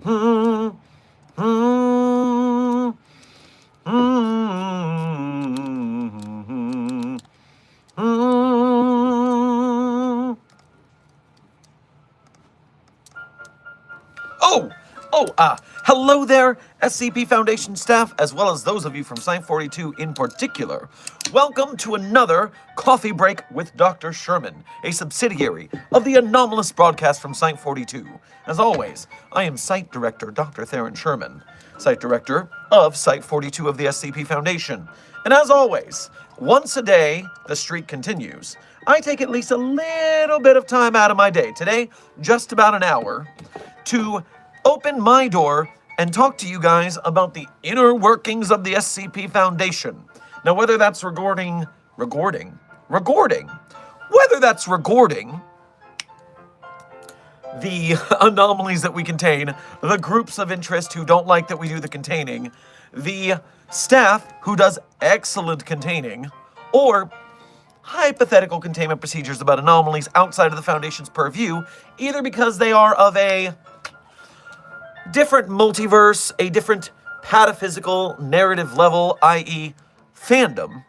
Hmm. Hmm. Hmm. Hmm. Oh, hello there, SCP Foundation staff, as well as those of you from Site 42 in particular. Welcome to another Coffee Break with Dr. Sherman, a subsidiary of the anomalous broadcast from Site 42. As always, I am Site Director Dr. Theron Sherman, Site Director of Site 42 of the SCP Foundation. And as always, once a day, the streak continues. I take at least a little bit of time out of my day, today, just about an hour, to open my door and talk to you guys about the inner workings of the SCP Foundation. Now, whether that's recording, whether that's recording the anomalies that we contain, the groups of interest who don't like that we do the containing, the staff who does excellent containing, or hypothetical containment procedures about anomalies outside of the Foundation's purview, either because they are of a different multiverse, a different pataphysical narrative level, i.e., fandom.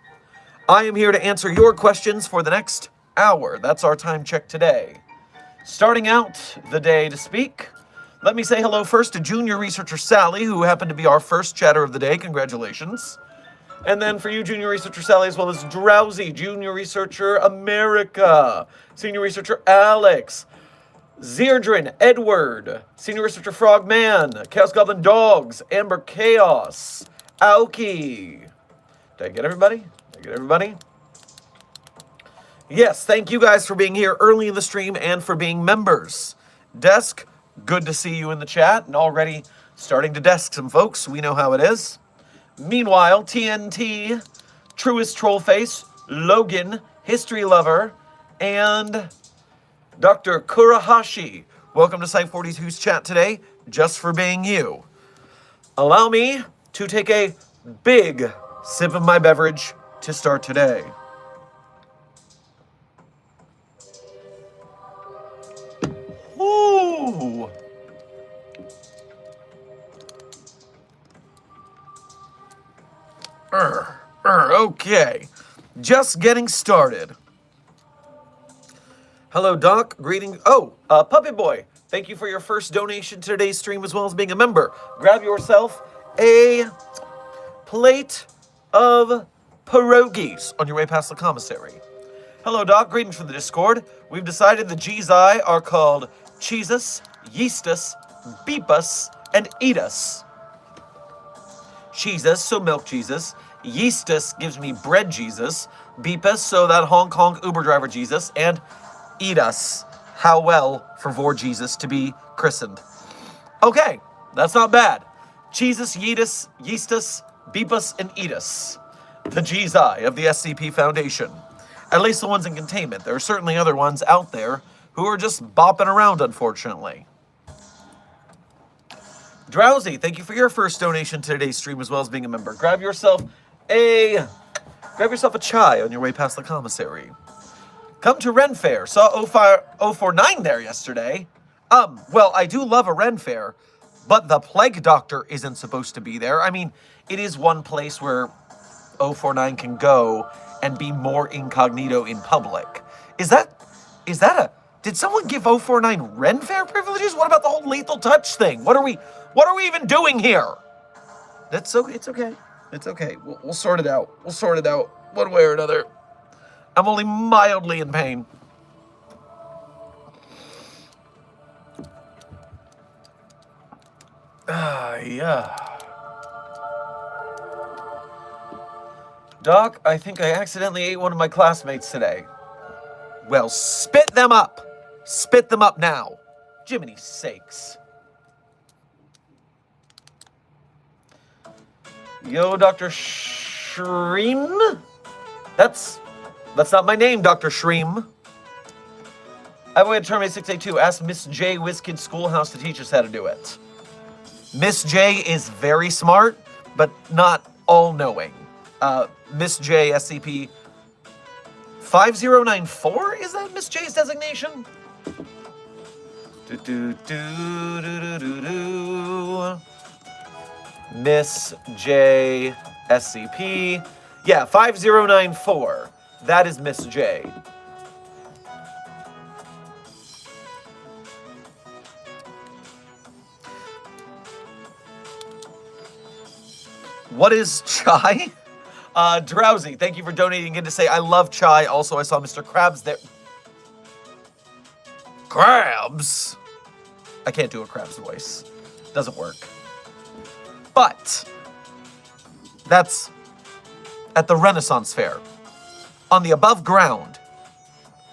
I am here to answer your questions for the next hour. That's our time check today. Starting out the day to speak, let me say hello first to Junior Researcher Sally, who happened to be our first chatter of the day. Congratulations. And then for you, Junior Researcher Sally, as well as Drowsy, Junior Researcher America, Senior Researcher Alex, Zerdrin, Edward, Senior Researcher Frogman, Chaos Goblin Dogs, Amber Chaos, Aoki. Did I get everybody? Yes, thank you guys for being here early in the stream and for being members. Desk, good to see you in the chat and already starting to desk some folks. We know how it is. Meanwhile, TNT, Truest Trollface, Logan, History Lover, and Dr. Kurahashi, welcome to Site 42's chat today, just for being you. Allow me to take a big sip of my beverage to start today. Ooh. Okay, just getting started. Hello, Doc. Greetings. Oh, Puppy Boy, thank you for your first donation to today's stream as well as being a member. Grab yourself a plate of pierogies on your way past the commissary. Hello, Doc. Greetings from the Discord. We've decided the G'zi are called Cheesus, Yeastus, Beepus, and Eatus. Cheesus, so milk Jesus. Yeastus gives me bread Jesus. Beepus, so that Hong Kong Uber driver Jesus. And Eat us. How well for Vor Jesus to be christened. Okay, that's not bad. Jesus, Yeetus, Yeastus, Beepus, and Eatus. The G'zi of the SCP Foundation. At least the ones in containment. There are certainly other ones out there who are just bopping around, unfortunately. Drowsy, thank you for your first donation to today's stream as well as being a member. Grab yourself a chai on your way past the commissary. Come to Ren Fair. Saw 049 there yesterday. Well, I do love a Ren Fair, but the Plague Doctor isn't supposed to be there. I mean, it is one place where 049 can go and be more incognito in public. Is that a... Did someone give 049 Ren Fair privileges? What about the whole lethal touch thing? What are we even doing here? It's okay. It's okay. We'll sort it out. We'll sort it out one way or another. I'm only mildly in pain. Yeah. Doc, I think I accidentally ate one of my classmates today. Well, spit them up. Spit them up now. Jiminy sakes. Yo, Dr. Shreem? That's not my name, Dr. Shreem. I've waited to terminate 682. Ask Miss J WizKid Schoolhouse to teach us how to do it. Miss J is very smart, but not all-knowing. Miss J, SCP 5094? Is that Miss J's designation? Miss J SCP. Yeah, 5094. That is Miss J. What is chai? Drowsy, thank you for donating again to say I love chai. Also, I saw Mr. Krabs there. Krabs? I can't do a Krabs voice. Doesn't work. But that's at the Renaissance Fair. On the above ground,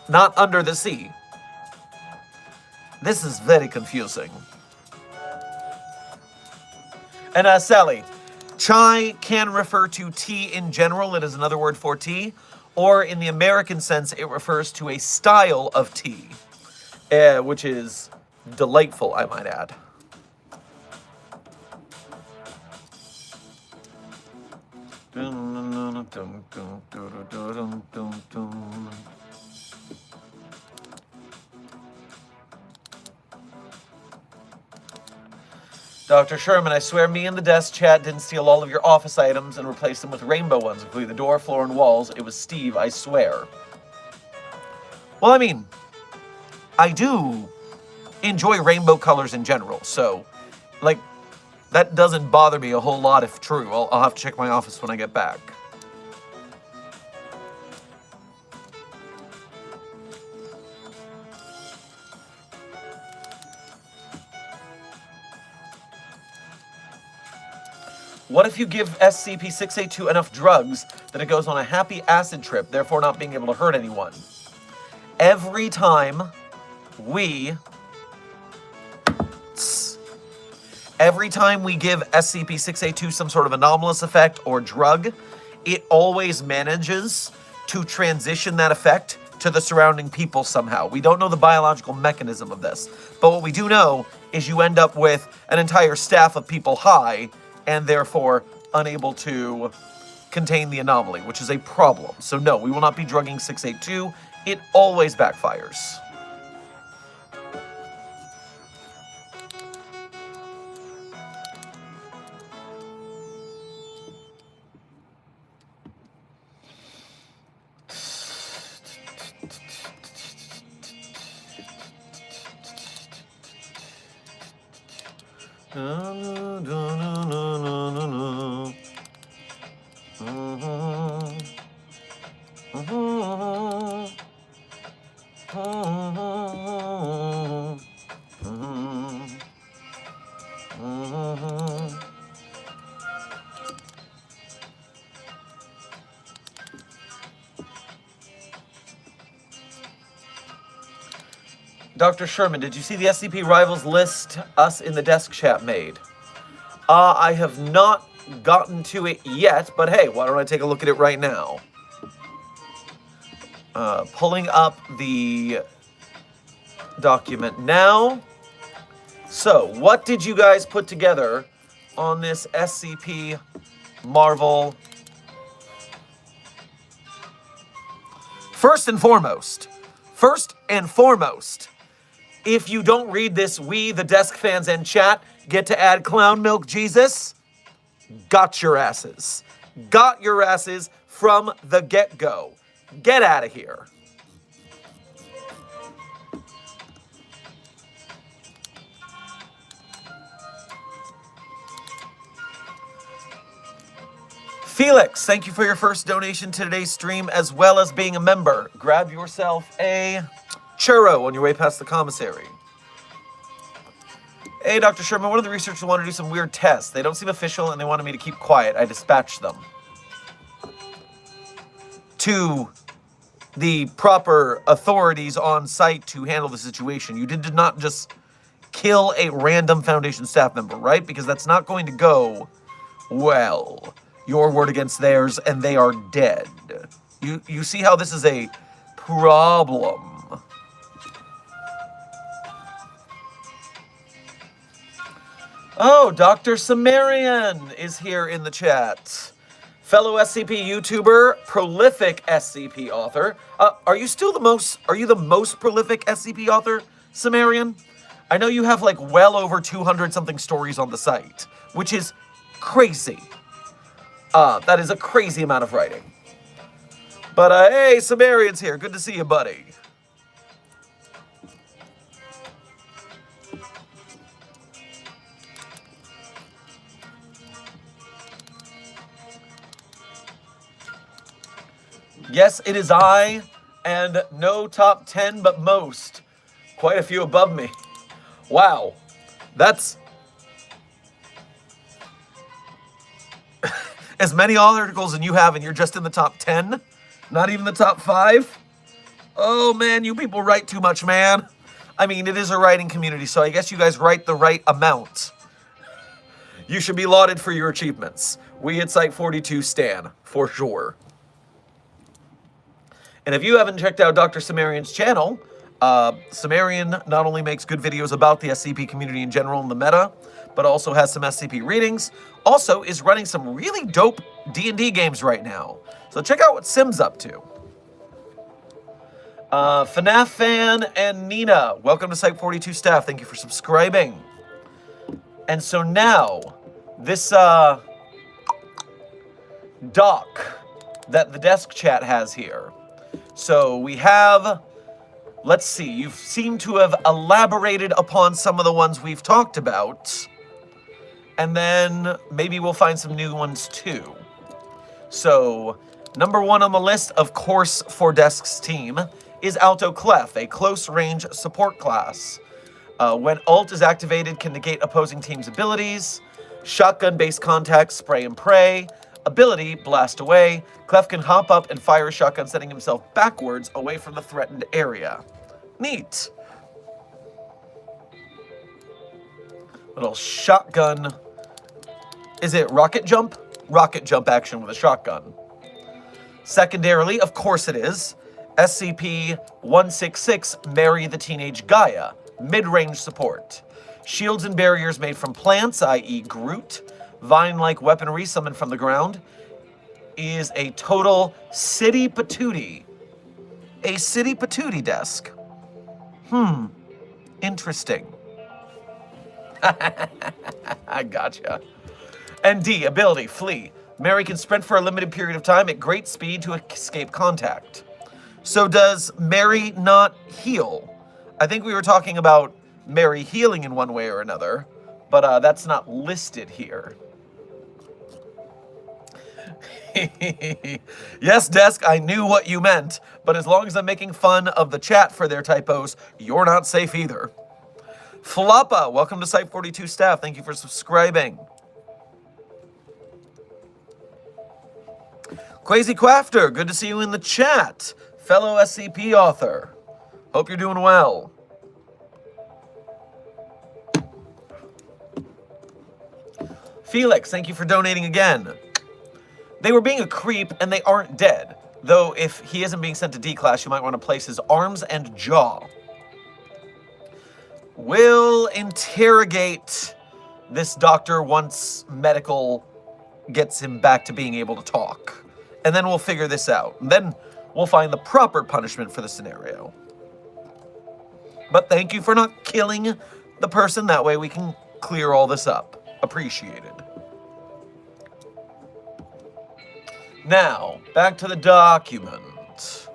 not under the sea. This is very confusing. And Sally, chai can refer to tea in general. It is another word for tea. Or in the American sense, it refers to a style of tea, which is delightful, I might add. Dr. Sherman, I swear me and the desk chat didn't steal all of your office items and replace them with rainbow ones, including the door, floor, and walls. It was Steve, I swear. Well, I mean, I do enjoy rainbow colors in general, so, like, that doesn't bother me a whole lot if true. I'll have to check my office when I get back. What if you give SCP-682 enough drugs that it goes on a happy acid trip, therefore not being able to hurt anyone? Every time we give SCP-682 some sort of anomalous effect or drug, it always manages to transition that effect to the surrounding people somehow. We don't know the biological mechanism of this, but what we do know is you end up with an entire staff of people high and therefore unable to contain the anomaly, which is a problem. So no, we will not be drugging 682. It always backfires. Dr. Sherman, did you see the SCP Rivals list us in the desk chat made? I have not gotten to it yet, but hey, why don't I take a look at it right now? Pulling up the document now. So, what did you guys put together on this SCP Marvel? First and foremost, if you don't read this, we, the desk fans and chat, get to add Clown Milk Jesus. Got your asses. Got your asses from the get-go. Get out of here. Felix, thank you for your first donation to today's stream, as well as being a member. Grab yourself a churro on your way past the commissary. Hey, Dr. Sherman, one of the researchers wanted to do some weird tests. They don't seem official, and they wanted me to keep quiet. I dispatched them to the proper authorities on site to handle the situation. You did not just kill a random Foundation staff member, right? Because that's not going to go well. Your word against theirs, and they are dead. You see how this is a problem. Oh, Dr. Sumerian is here in the chat. Fellow SCP YouTuber, prolific SCP author. Are you the most prolific SCP author, Sumerian? I know you have like well over 200 something stories on the site, which is crazy. That is a crazy amount of writing. But, hey, Sumerian's here. Good to see you, buddy. Yes, it is I, and no top 10, but most. Quite a few above me. Wow. That's... as many articles as you have, and you're just in the top 10? Not even the top 5? Oh, man, you people write too much, man. I mean, it is a writing community, so I guess you guys write the right amount. You should be lauded for your achievements. We at Site 42 stan, for sure. And if you haven't checked out Dr. Sumerian's channel, Sumerian not only makes good videos about the SCP community in general and the meta, but also has some SCP readings. Also is running some really dope D&D games right now. So check out what Sim's up to. FNAF Fan and Nina, welcome to Site 42 staff. Thank you for subscribing. And so now, this doc that the desk chat has here. So we have, let's see, you seem to have elaborated upon some of the ones we've talked about. And then maybe we'll find some new ones too. So, number 1 on the list, of course, for Desk's team, is Alto Clef, a close-range support class. When Alt is activated, can negate opposing team's abilities. Shotgun-based contact, spray and pray. Ability, blast away. Clef can hop up and fire a shotgun, sending himself backwards away from the threatened area. Neat. Little shotgun. Is it rocket jump? Rocket jump action with a shotgun. Secondarily, of course it is, SCP-166, Mary the Teenage Gaia, mid-range support. Shields and barriers made from plants, i.e. Groot, vine-like weaponry summoned from the ground, is a total city patootie. A city patootie desk. Interesting. I gotcha. And D, ability, flee. Mary can sprint for a limited period of time at great speed to escape contact. So does Mary not heal? I think we were talking about Mary healing in one way or another, but that's not listed here. Yes, Desk, I knew what you meant, but as long as I'm making fun of the chat for their typos, you're not safe either. Floppa, welcome to Site 42 staff. Thank you for subscribing. Crazy Crafter, good to see you in the chat. Fellow SCP author. Hope you're doing well. Felix, thank you for donating again. They were being a creep and they aren't dead. Though if he isn't being sent to D-Class, you might want to place his arms and jaw. We'll interrogate this doctor once medical gets him back to being able to talk. And then we'll figure this out. And then we'll find the proper punishment for the scenario. But thank you for not killing the person. That way we can clear all this up. Appreciated. Now, back to the document.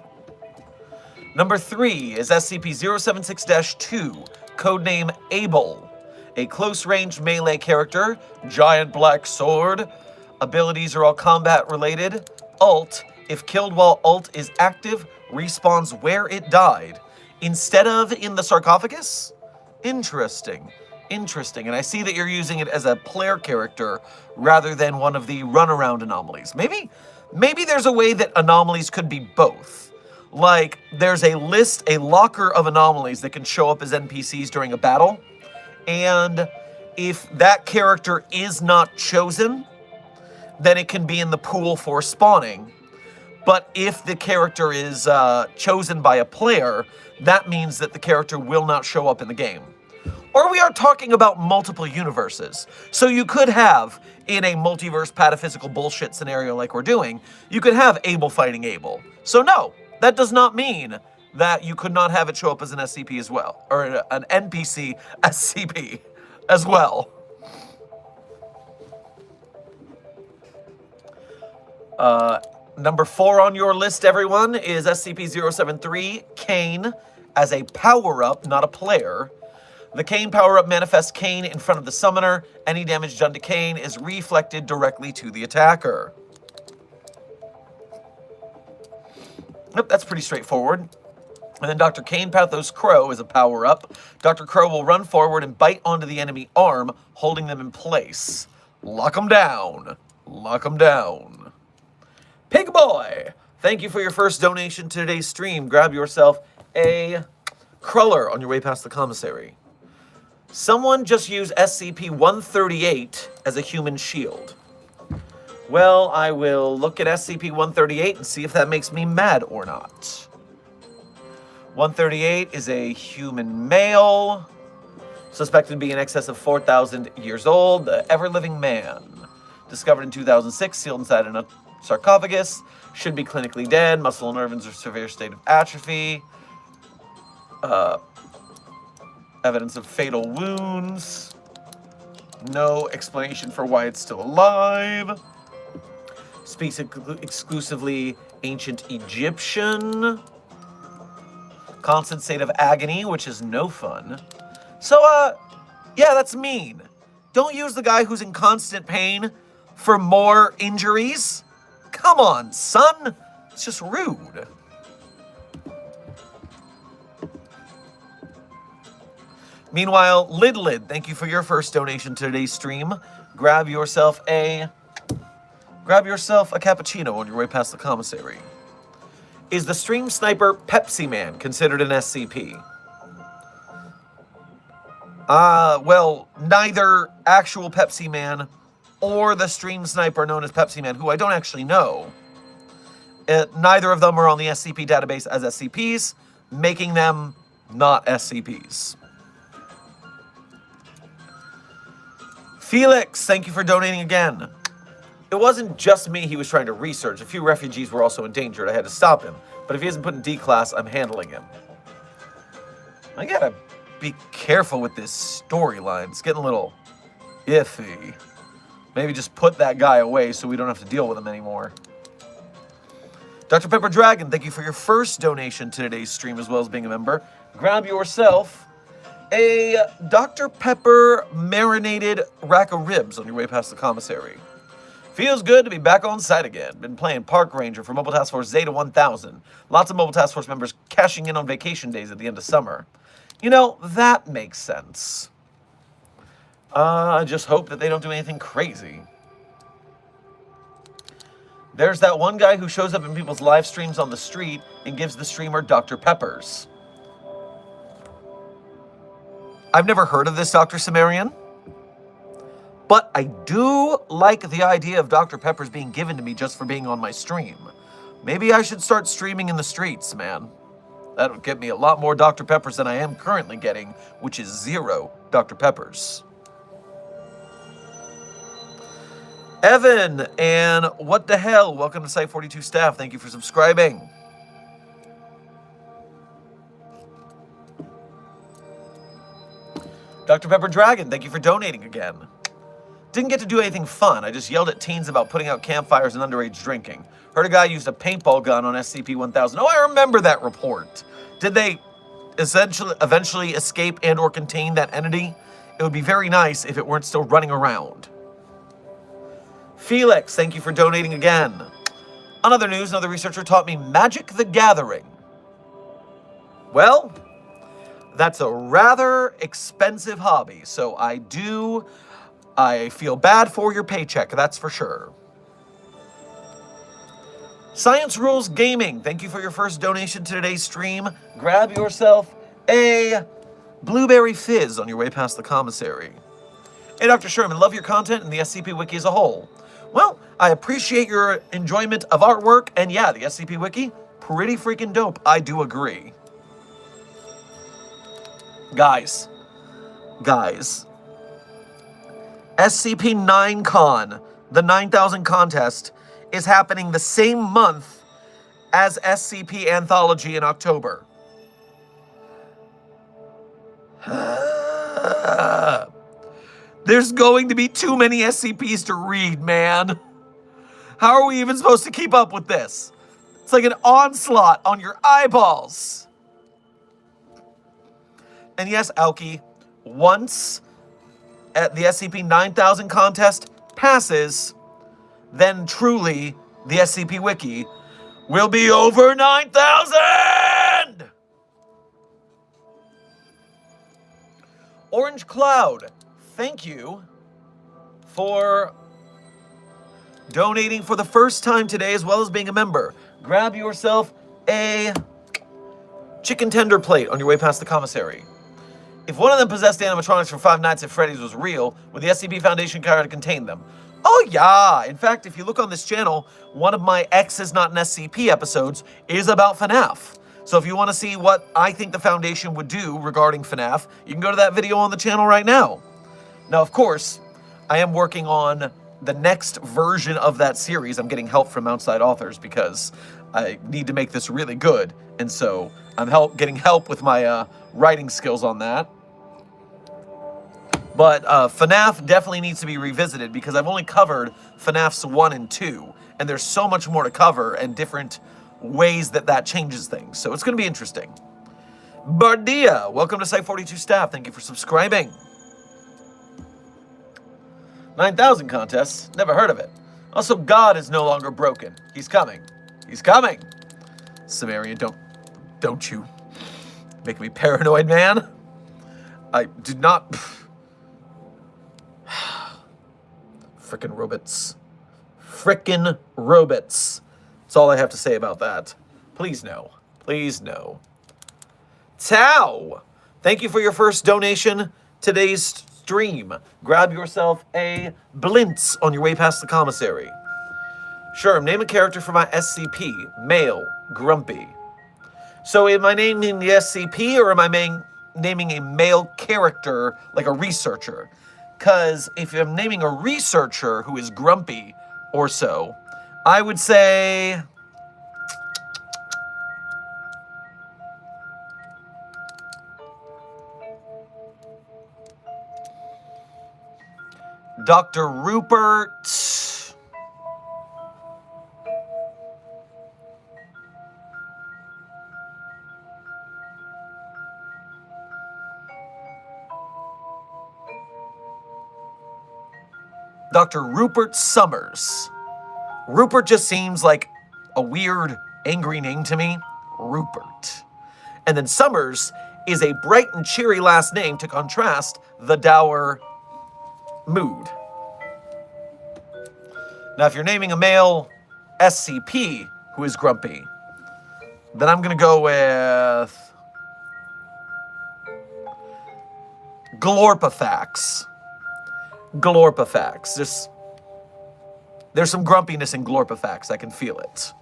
Number 3 is SCP-076-2, codename Abel. A close-range melee character, giant black sword. Abilities are all combat-related. Alt, if killed while Alt is active, respawns where it died, instead of in the sarcophagus? Interesting. Interesting. And I see that you're using it as a player character rather than one of the runaround anomalies. Maybe there's a way that anomalies could be both. Like, there's a list, a locker of anomalies that can show up as NPCs during a battle. And if that character is not chosen, then it can be in the pool for spawning. But if the character is chosen by a player, that means that the character will not show up in the game. Or we are talking about multiple universes. So you could have, in a multiverse pataphysical bullshit scenario like we're doing, you could have Abel fighting Abel. So no, that does not mean that you could not have it show up as an SCP as well. Or an NPC SCP as well. Number 4 on your list, everyone, is SCP-073, Kane, as a power-up, not a player. The Kane power-up manifests Kane in front of the summoner. Any damage done to Kane is reflected directly to the attacker. Yep, that's pretty straightforward. And then Dr. Kane Pathos Crow is a power-up. Dr. Crow will run forward and bite onto the enemy arm, holding them in place. Lock them down. Lock them down. Pig Boy, thank you for your first donation to today's stream. Grab yourself a cruller on your way past the commissary. Someone just used SCP-138 as a human shield. Well, I will look at SCP-138 and see if that makes me mad or not. 138 is a human male, suspected to be in excess of 4,000 years old, the ever-living man. Discovered in 2006, sealed inside a sarcophagus, should be clinically dead, muscle and nerves are severe state of atrophy, evidence of fatal wounds, no explanation for why it's still alive, speaks exclusively ancient Egyptian, constant state of agony, which is no fun. So, yeah, that's mean. Don't use the guy who's in constant pain for more injuries. Come on, son. It's just rude. Meanwhile, Lid, thank you for your first donation to today's stream. Grab yourself a cappuccino on your way past the commissary. Is the stream sniper Pepsi Man considered an SCP? Well, neither actual Pepsi Man or the stream sniper known as Pepsi Man, who I don't actually know. Neither of them are on the SCP database as SCPs, making them not SCPs. Felix, thank you for donating again. It wasn't just me he was trying to research. A few refugees were also endangered. I had to stop him. But if he isn't put in D-class, I'm handling him. I gotta be careful with this storyline. It's getting a little iffy. Maybe just put that guy away so we don't have to deal with him anymore. Dr. Pepper Dragon, thank you for your first donation to today's stream as well as being a member. Grab yourself a Dr. Pepper marinated rack of ribs on your way past the commissary. Feels good to be back on site again. Been playing Park Ranger for Mobile Task Force Zeta 1000. Lots of Mobile Task Force members cashing in on vacation days at the end of summer. You know, that makes sense. I just hope that they don't do anything crazy. There's that one guy who shows up in people's live streams on the street and gives the streamer Dr. Peppers. I've never heard of this Dr. Sumerian, but I do like the idea of Dr. Peppers being given to me just for being on my stream. Maybe I should start streaming in the streets, man. That would get me a lot more Dr. Peppers than I am currently getting, which is 0 Dr. Peppers. Evan, and what the hell? Welcome to Site 42 staff. Thank you for subscribing. Dr. Pepper Dragon, thank you for donating again. Didn't get to do anything fun. I just yelled at teens about putting out campfires and underage drinking. Heard a guy used a paintball gun on SCP-1000. Oh, I remember that report. Did they eventually escape and or contain that entity? It would be very nice if it weren't still running around. Felix, thank you for donating again. On other news, another researcher taught me Magic the Gathering. Well, that's a rather expensive hobby, so I feel bad for your paycheck, that's for sure. Science Rules Gaming, thank you for your first donation to today's stream. Grab yourself a Blueberry Fizz on your way past the commissary. Hey, Dr. Sherman, love your content and the SCP Wiki as a whole. Well, I appreciate your enjoyment of artwork, and yeah, the SCP Wiki, pretty freaking dope, I do agree. Guys, SCP-9Con, the 9000 contest, is happening the same month as SCP Anthology in October. There's going to be too many SCPs to read, man. How are we even supposed to keep up with this? It's like an onslaught on your eyeballs. And yes, Alki, once at the SCP-9000 contest passes, then truly the SCP Wiki will be over 9,000! Orange Cloud, thank you for donating for the first time today as well as being a member. Grab yourself a chicken tender plate on your way past the commissary. If one of them possessed animatronics from Five Nights at Freddy's was real, would the SCP Foundation care to contain them? Oh yeah! In fact, if you look on this channel, one of my X is not an SCP episodes is about FNAF. So if you want to see what I think the Foundation would do regarding FNAF, you can go to that video on the channel right now. Now, of course, I am working on the next version of that series. I'm getting help from outside authors because I need to make this really good. And so I'm getting help with my writing skills on that. But FNAF definitely needs to be revisited because I've only covered FNAFs 1 and 2. And there's so much more to cover and different ways that changes things. So it's going to be interesting. Bardia, welcome to Site42 staff. Thank you for subscribing. 9,000 contests, never heard of it. Also, God is no longer broken. He's coming. He's coming. Sumerian, don't you make me paranoid, man. I did not. Frickin' robots. Frickin' robots. That's all I have to say about that. Please no. Please no. Tao, thank you for your first donation today's stream. Grab yourself a blintz on your way past the commissary. Sure, name a character for my SCP. Male, grumpy. So am I naming the SCP or am I naming a male character like a researcher? Because if I'm naming a researcher who is grumpy or so, I would say Dr. Rupert. Dr. Rupert Summers. Rupert just seems like a weird, angry name to me. Rupert. And then Summers is a bright and cheery last name to contrast the dour mood. Now, if you're naming a male SCP who is grumpy, then I'm going to go with Glorpifax. Glorpifax. There's some grumpiness in Glorpifax. I can feel it.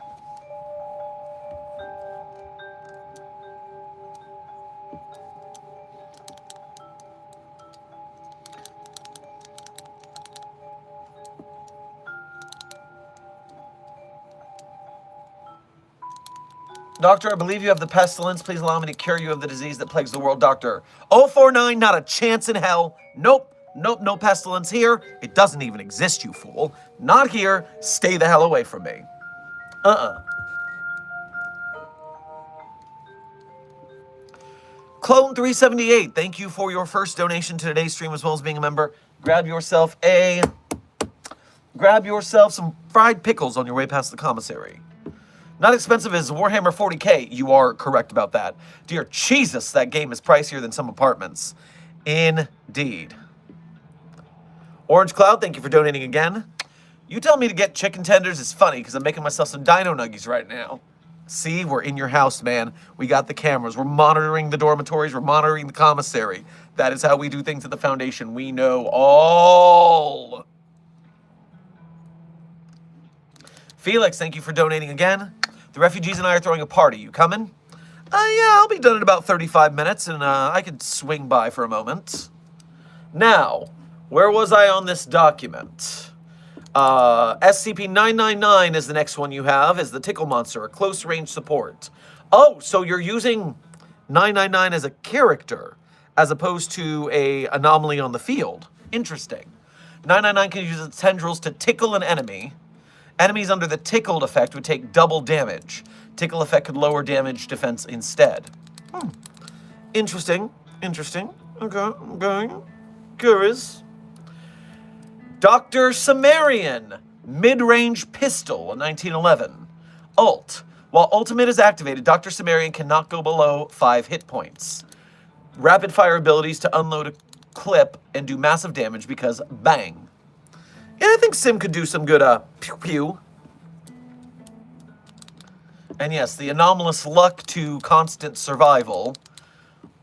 Doctor, I believe you have the pestilence. Please allow me to cure you of the disease that plagues the world. Doctor, 049, not a chance in hell. Nope, no pestilence here. It doesn't even exist, you fool. Not here. Stay the hell away from me. Clone378, thank you for your first donation to today's stream as well as being a member. Grab yourself some fried pickles on your way past the commissary. Not expensive as Warhammer 40k. You are correct about that. Dear Jesus, that game is pricier than some apartments. Indeed. Orange Cloud, thank you for donating again. You telling me to get chicken tenders is funny because I'm making myself some dino nuggies right now. See, we're in your house, man. We got the cameras. We're monitoring the dormitories. We're monitoring the commissary. That is how we do things at the Foundation. We know all. Felix, thank you for donating again. The refugees and I are throwing a party. You coming? Yeah, I'll be done in about 35 minutes, and I could swing by for a moment. Now, where was I on this document? SCP-999 is the next one you have, is the Tickle Monster, a close-range support. Oh, so you're using 999 as a character, as opposed to a anomaly on the field. Interesting. 999 can use its tendrils to tickle an enemy, Enemies under the tickled effect would take double damage. Tickle effect could lower damage defense instead. Interesting. Okay. Curious. Dr. Sumerian, mid-range pistol, 1911. Ult. While ultimate is activated, Dr. Sumerian cannot go below 5 hit points. Rapid fire abilities to unload a clip and do massive damage because bang. Yeah, I think Sim could do some good pew pew. And yes, the anomalous luck to constant survival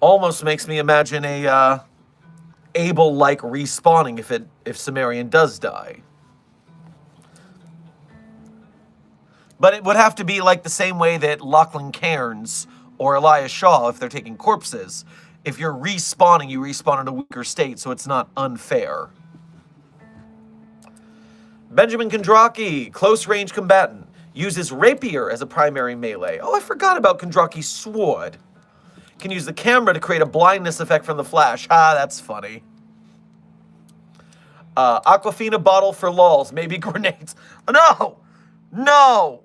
almost makes me imagine a Able-like respawning if Sumerian does die. But it would have to be like the same way that Lachlan Cairns or Elias Shaw, if they're taking corpses. If you're respawning, you respawn in a weaker state, so it's not unfair. Benjamin Kondraki, close-range combatant. Uses rapier as a primary melee. Oh, I forgot about Kondraki's sword. Can use the camera to create a blindness effect from the flash. Ah, that's funny. Aquafina bottle for lulz. Maybe grenades. No!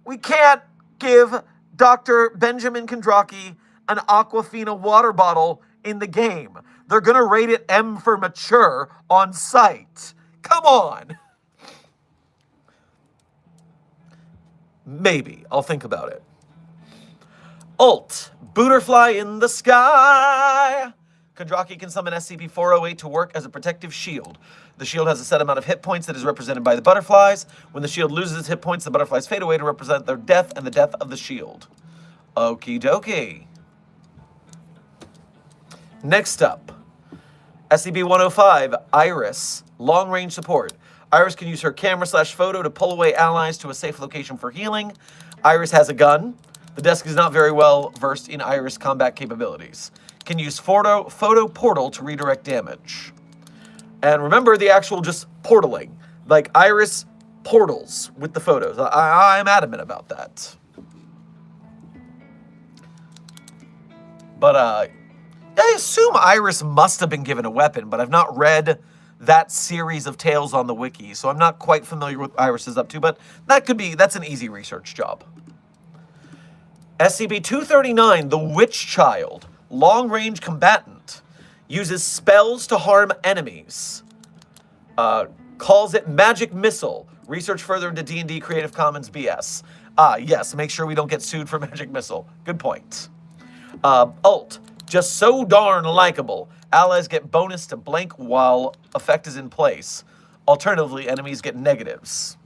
We can't give Dr. Benjamin Kondraki an Aquafina water bottle in the game. They're gonna rate it M for mature on site. Come on! Maybe. I'll think about it. Ult. Booterfly in the sky. Kondraki can summon SCP-408 to work as a protective shield. The shield has a set amount of hit points that is represented by the butterflies. When the shield loses its hit points, the butterflies fade away to represent their death and the death of the shield. Okie dokie. Next up, SCP-105, Iris, long-range support. Iris can use her camera/photo to pull away allies to a safe location for healing. Iris has a gun. The desk is not very well versed in Iris combat capabilities. Can use photo portal to redirect damage. And remember the actual just portaling. Like Iris portals with the photos. I'm adamant about that. But I assume Iris must have been given a weapon, but I've not read that series of tales on the wiki, so I'm not quite familiar with what Iris is up to, but that's an easy research job. SCP-239, the Witch Child, long-range combatant, uses spells to harm enemies. Calls it Magic Missile. Research further into D&D Creative Commons BS. Yes, make sure we don't get sued for Magic Missile. Good point. Ult, just so darn likable. Allies get bonus to blank while effect is in place. Alternatively, enemies get negatives.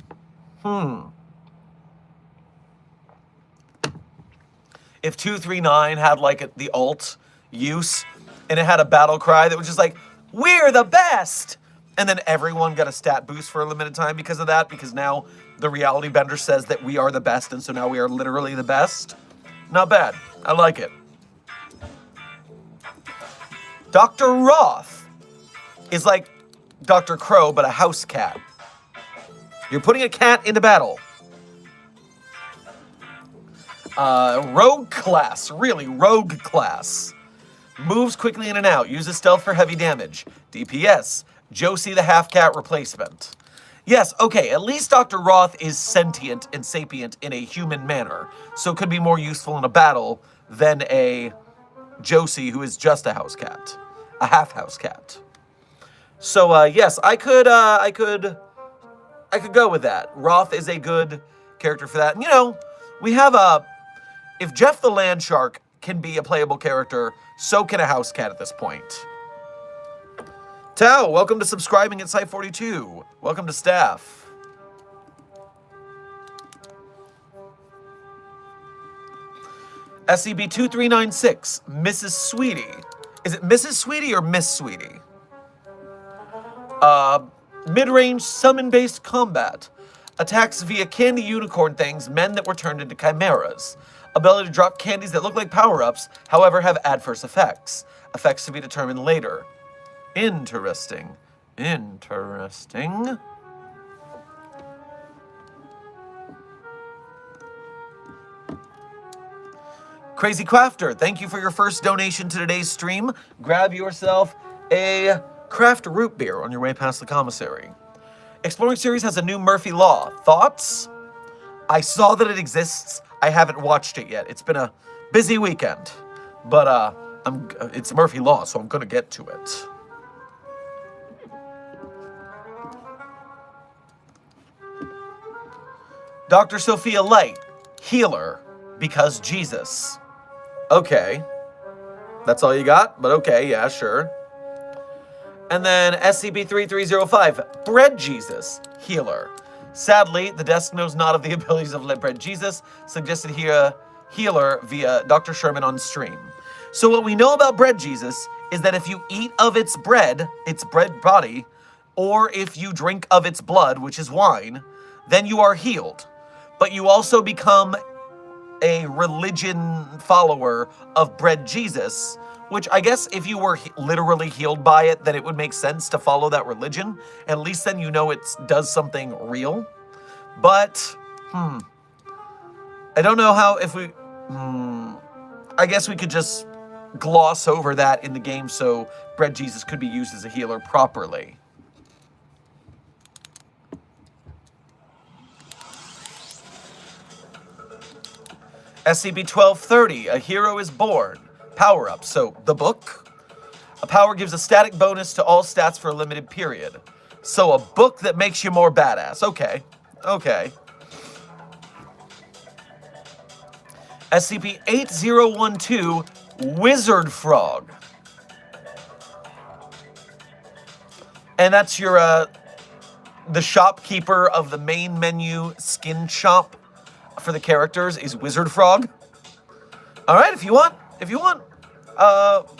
If 239 had like the ult use, and it had a battle cry that was just like, "We're the best!" And then everyone got a stat boost for a limited time because of that, because now the reality bender says that we are the best, and so now we are literally the best. Not bad. I like it. Dr. Roth is like Dr. Crow, but a house cat. You're putting a cat into battle. Rogue class. Really, rogue class. Moves quickly in and out. Uses stealth for heavy damage. DPS. Josie the half-cat replacement. Yes, okay, at least Dr. Roth is sentient and sapient in a human manner, so could be more useful in a battle than a Josie who is just a house cat. A half-house cat. So, yes, I could go with that. Roth is a good character for that. And, you know, we have if Jeff the Land Shark can be a playable character, so can a house cat at this point. Tao, welcome to subscribing at Site42. Welcome to staff. SCP-2396, Mrs. Sweetie. Is it Mrs. Sweetie or Miss Sweetie? Mid-range summon-based combat. Attacks via candy unicorn things, men that were turned into chimeras. Ability to drop candies that look like power-ups, however have adverse effects. Effects to be determined later. Interesting. Interesting. Crazy Crafter, thank you for your first donation to today's stream. Grab yourself a craft root beer on your way past the commissary. Exploring series has a new Murphy Law. Thoughts? I saw that it exists. I haven't watched it yet. It's been a busy weekend. But it's Murphy Law, so I'm gonna get to it. Dr. Sophia Light, healer, because Jesus. Okay. That's all you got? But okay, yeah, sure. And then SCP-3305, Bread Jesus, healer. Sadly, the desk knows not of the abilities of Bread Jesus, suggested here healer via Dr. Sherman on stream. So what we know about Bread Jesus is that if you eat of its bread body, or if you drink of its blood, which is wine, then you are healed. But you also become a religion follower of Bread Jesus, which I guess if you were literally healed by it, then it would make sense to follow that religion. At least then you know it does something real. But, I don't know how, if we, I guess we could just gloss over that in the game so Bread Jesus could be used as a healer properly. SCP-1230, a hero is born. Power-up, so the book. A power gives a static bonus to all stats for a limited period. So a book that makes you more badass. Okay. SCP-8012, Wizard Frog. And that's your, the shopkeeper of the main menu skin shop for the characters is Wizard Frog. All right, if you want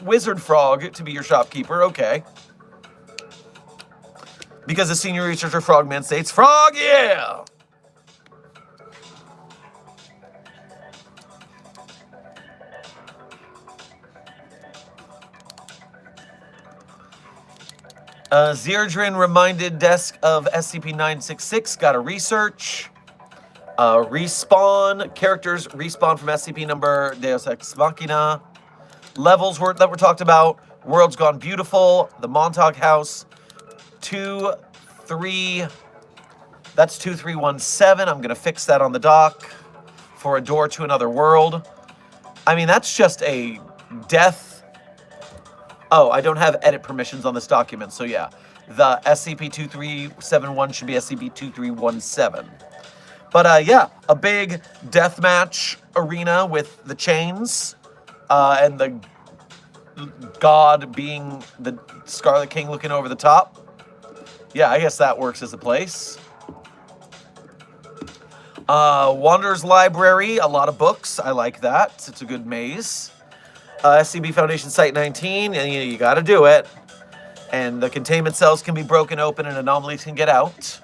Wizard Frog to be your shopkeeper, okay. Because the senior researcher Frogman states, Frog, yeah! Zerdrin reminded desk of SCP-966, got a research. Respawn, characters respawn from SCP number Deus Ex Machina. Levels that were talked about, World's Gone Beautiful, the Montauk House, 2317. I'm gonna fix that on the dock for a door to another world. I mean, that's just a death. Oh, I don't have edit permissions on this document, so yeah. The SCP-2371 should be SCP-2317. But yeah, a big deathmatch arena with the chains, and the god being the Scarlet King looking over the top. Yeah, I guess that works as a place. Wanderer's Library, a lot of books. I like that. It's a good maze. SCP Foundation Site 19, and you gotta do it. And the containment cells can be broken open and anomalies can get out.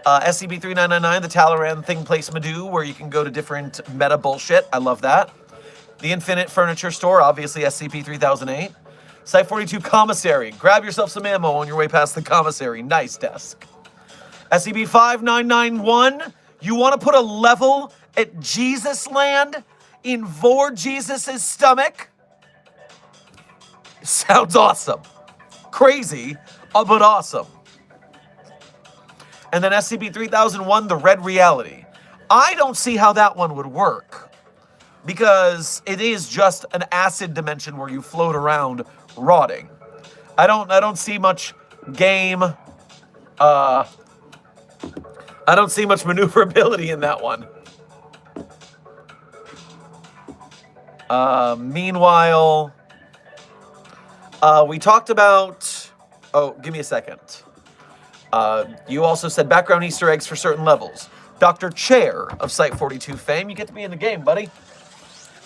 SCP-3999, the Talaran Thing Place Madoo, where you can go to different meta bullshit. I love that. The Infinite Furniture Store, obviously SCP-3008. Site-42 Commissary. Grab yourself some ammo on your way past the commissary. Nice desk. SCP-5991, you want to put a level at Jesus Land in Vor Jesus' stomach? Sounds awesome. Crazy, but awesome. And then SCP-3001, the Red Reality. I don't see how that one would work, because it is just an acid dimension where you float around rotting. I don't see much game. I don't see much maneuverability in that one. Meanwhile, we talked about. Oh, give me a second. You also said background Easter eggs for certain levels. Dr. Chair of Site-42 fame, you get to be in the game, buddy.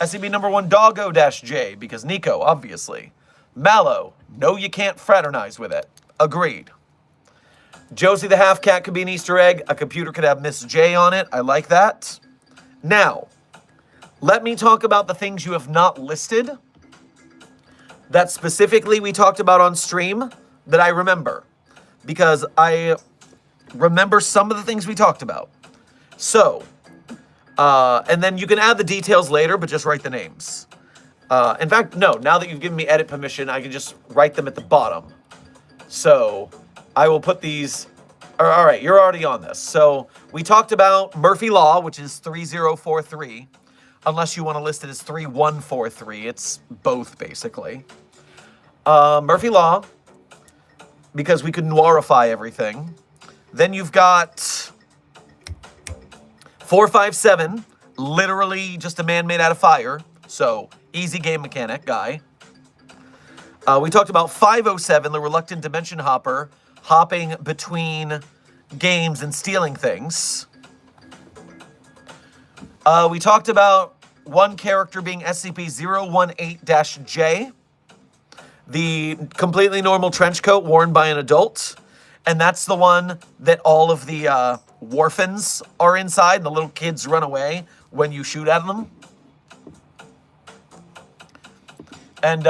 SCP number 1 Doggo-J, because Nico, obviously. Mallow, no you can't fraternize with it. Agreed. Josie the Half-Cat could be an Easter egg. A computer could have Miss J on it. I like that. Now, let me talk about the things you have not listed that specifically we talked about on stream that I remember. Because I remember some of the things we talked about. So, and then you can add the details later, but just write the names. In fact, no, now that you've given me edit permission, I can just write them at the bottom. So, I will put these All right, you're already on this. So we talked about Murphy Law, which is 3043. Unless you want to list it as 3143. It's both, basically. Murphy Law, because we could noirify everything. Then you've got 457, literally just a man made out of fire. So, easy game mechanic guy. We talked about 507, the reluctant dimension hopper, hopping between games and stealing things. We talked about one character being SCP-018-J, the completely normal trench coat worn by an adult. And that's the one that all of the Warfins are inside, and the little kids run away when you shoot at them. And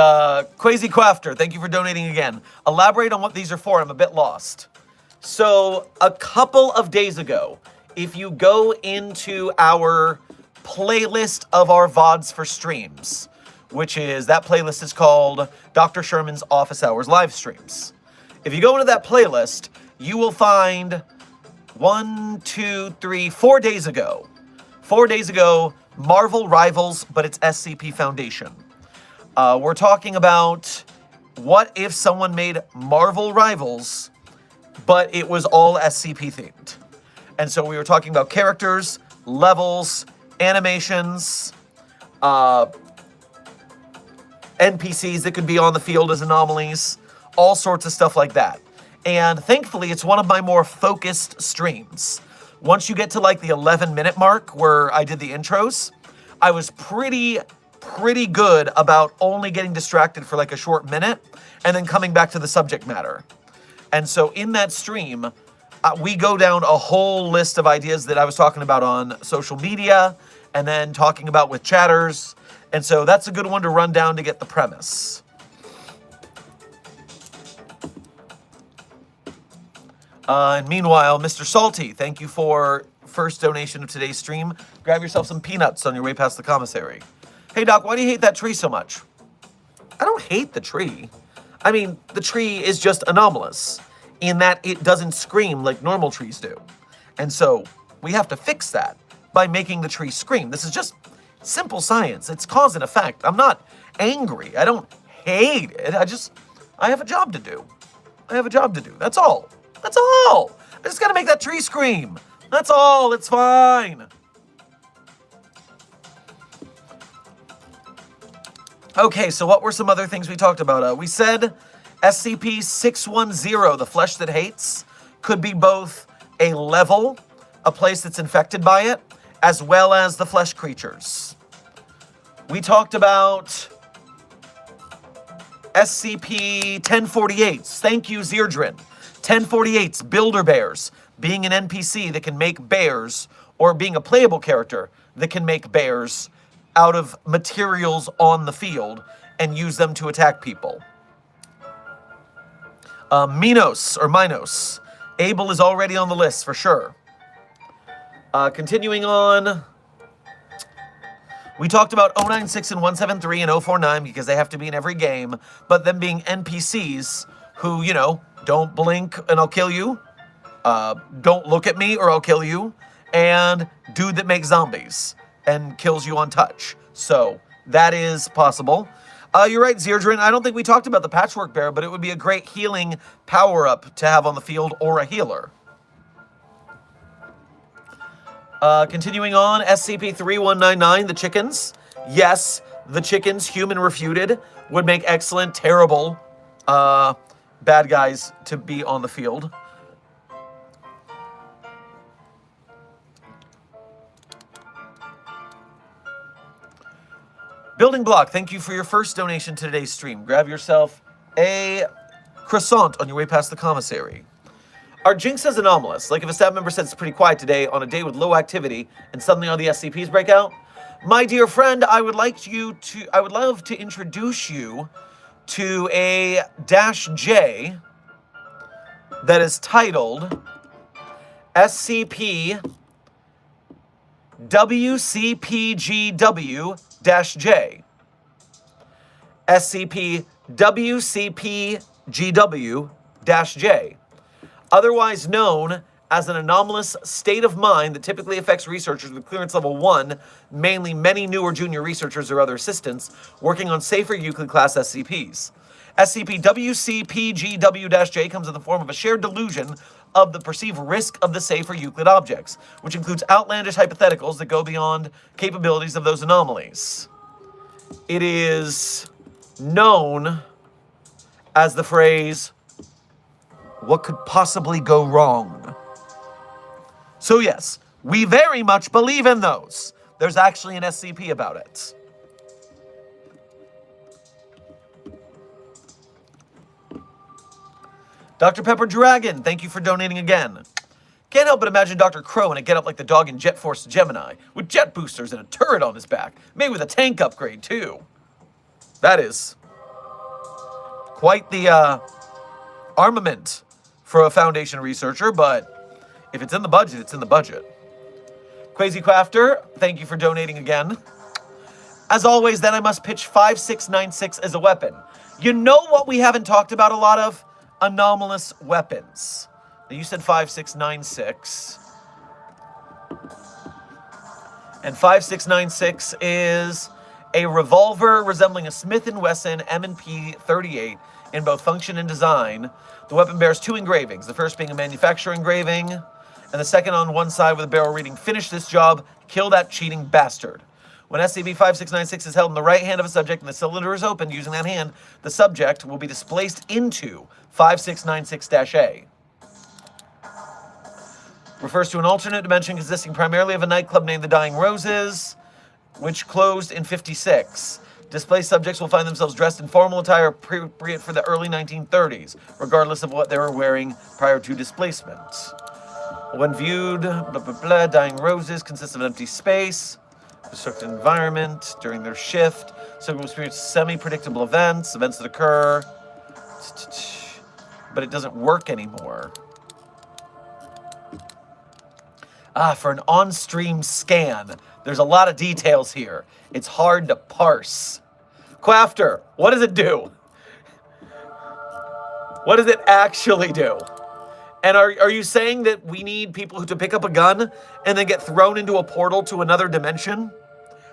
Quasi Crafter, thank you for donating again. Elaborate on what these are for. I'm a bit lost. So a couple of days ago, if you go into our playlist of our VODs for streams, which is, that playlist is called Dr. Sherman's Office Hours live streams. If you go into that playlist, you will find 4 days ago. 4 days ago, Marvel Rivals, but it's SCP Foundation. We're talking about what if someone made Marvel Rivals, but it was all SCP themed. And so we were talking about characters, levels, animations, NPCs that could be on the field as anomalies, all sorts of stuff like that. And thankfully, it's one of my more focused streams. Once you get to like the 11-minute mark where I did the intros, I was pretty good about only getting distracted for like a short minute and then coming back to the subject matter. And so in that stream, we go down a whole list of ideas that I was talking about on social media and then talking about with chatters. And so that's a good one to run down to get the premise. And meanwhile, Mr. Salty, thank you for first donation of today's stream. Grab yourself some peanuts on your way past the commissary. Hey, Doc, why do you hate that tree so much? I don't hate the tree. I mean, the tree is just anomalous in that it doesn't scream like normal trees do. And so we have to fix that by making the tree scream. This is just simple science. It's cause and effect. I'm not angry. I don't hate it. I have a job to do. That's all. That's all. I just gotta make that tree scream. That's all. It's fine. Okay, so what were some other things we talked about? We said SCP-610, the flesh that hates, could be both a level, a place that's infected by it, as well as the flesh creatures. We talked about SCP-1048s. Thank you, Zerdrin. 1048s, Builder Bears, being an NPC that can make bears, or being a playable character that can make bears out of materials on the field and use them to attack people. Minos. Abel is already on the list for sure. Continuing on, we talked about 096 and 173 and 049 because they have to be in every game, but them being NPCs who, you know, don't blink and I'll kill you, don't look at me or I'll kill you, and dude that makes zombies and kills you on touch. So that is possible. You're right, Zerdrin. I don't think we talked about the Patchwork Bear, but it would be a great healing power-up to have on the field, or a healer. Continuing on, SCP-3199, the chickens. Yes, the chickens, human refuted, would make excellent, terrible bad guys to be on the field. Building Block, thank you for your first donation to today's stream. Grab yourself a croissant on your way past the commissary. Are jinxes anomalous? Like if a staff member said it's pretty quiet today on a day with low activity and suddenly all the SCPs break out? My dear friend, I would love to introduce you to a -J that is titled SCP WCPGW-J. SCP WCPGW-J. Otherwise known as an anomalous state of mind that typically affects researchers with clearance level 1, mainly many new or junior researchers or other assistants working on safer Euclid class SCPs. SCP-WCPGW-J comes in the form of a shared delusion of the perceived risk of the safer Euclid objects, which includes outlandish hypotheticals that go beyond capabilities of those anomalies. It is known as the phrase, "What could possibly go wrong?" So yes, we very much believe in those. There's actually an SCP about it. Dr. Pepper Dragon, thank you for donating again. Can't help but imagine Dr. Crow in a getup like the dog in Jet Force Gemini, with jet boosters and a turret on his back, maybe with a tank upgrade too. That is quite the armament for a Foundation researcher, but if it's in the budget, it's in the budget. Crazy Crafter, thank you for donating again. As always, then I must pitch 5696 as a weapon. You know what we haven't talked about a lot of? Anomalous weapons. Now you said 5696. And 5696 is a revolver resembling a Smith & Wesson M&P 38 in both function and design. The weapon bears 2 engravings, the first being a manufacturer engraving, and the second on one side with a barrel reading, "Finish this job, kill that cheating bastard." When SCP-5696 is held in the right hand of a subject and the cylinder is opened using that hand, the subject will be displaced into 5696-A. Refers to an alternate dimension consisting primarily of a nightclub named the Dying Roses, which closed in 56. Displaced subjects will find themselves dressed in formal attire appropriate for the early 1930s, regardless of what they were wearing prior to displacement. When viewed, Dying Roses consists of an empty space, constructed environment during their shift. So will experience semi-predictable events that occur, but it doesn't work anymore. For an on-stream scan. There's a lot of details here. It's hard to parse. Crafter, what does it do? What does it actually do? And are you saying that we need people who to pick up a gun and then get thrown into a portal to another dimension?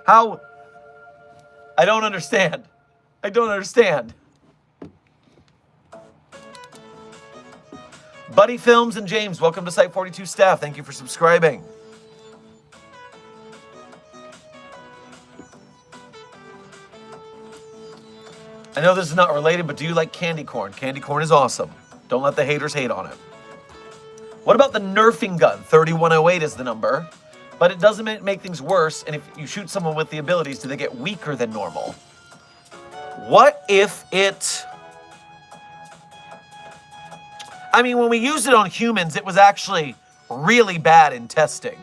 How? I don't understand. I don't understand. Buddy Films and James, welcome to Site 42 staff. Thank you for subscribing. I know this is not related, but do you like candy corn? Candy corn is awesome. Don't let the haters hate on it. What about the nerfing gun? 3108 is the number. But it doesn't make things worse, and if you shoot someone with the abilities, do they get weaker than normal? What if it... I mean, when we used it on humans, it was actually really bad in testing.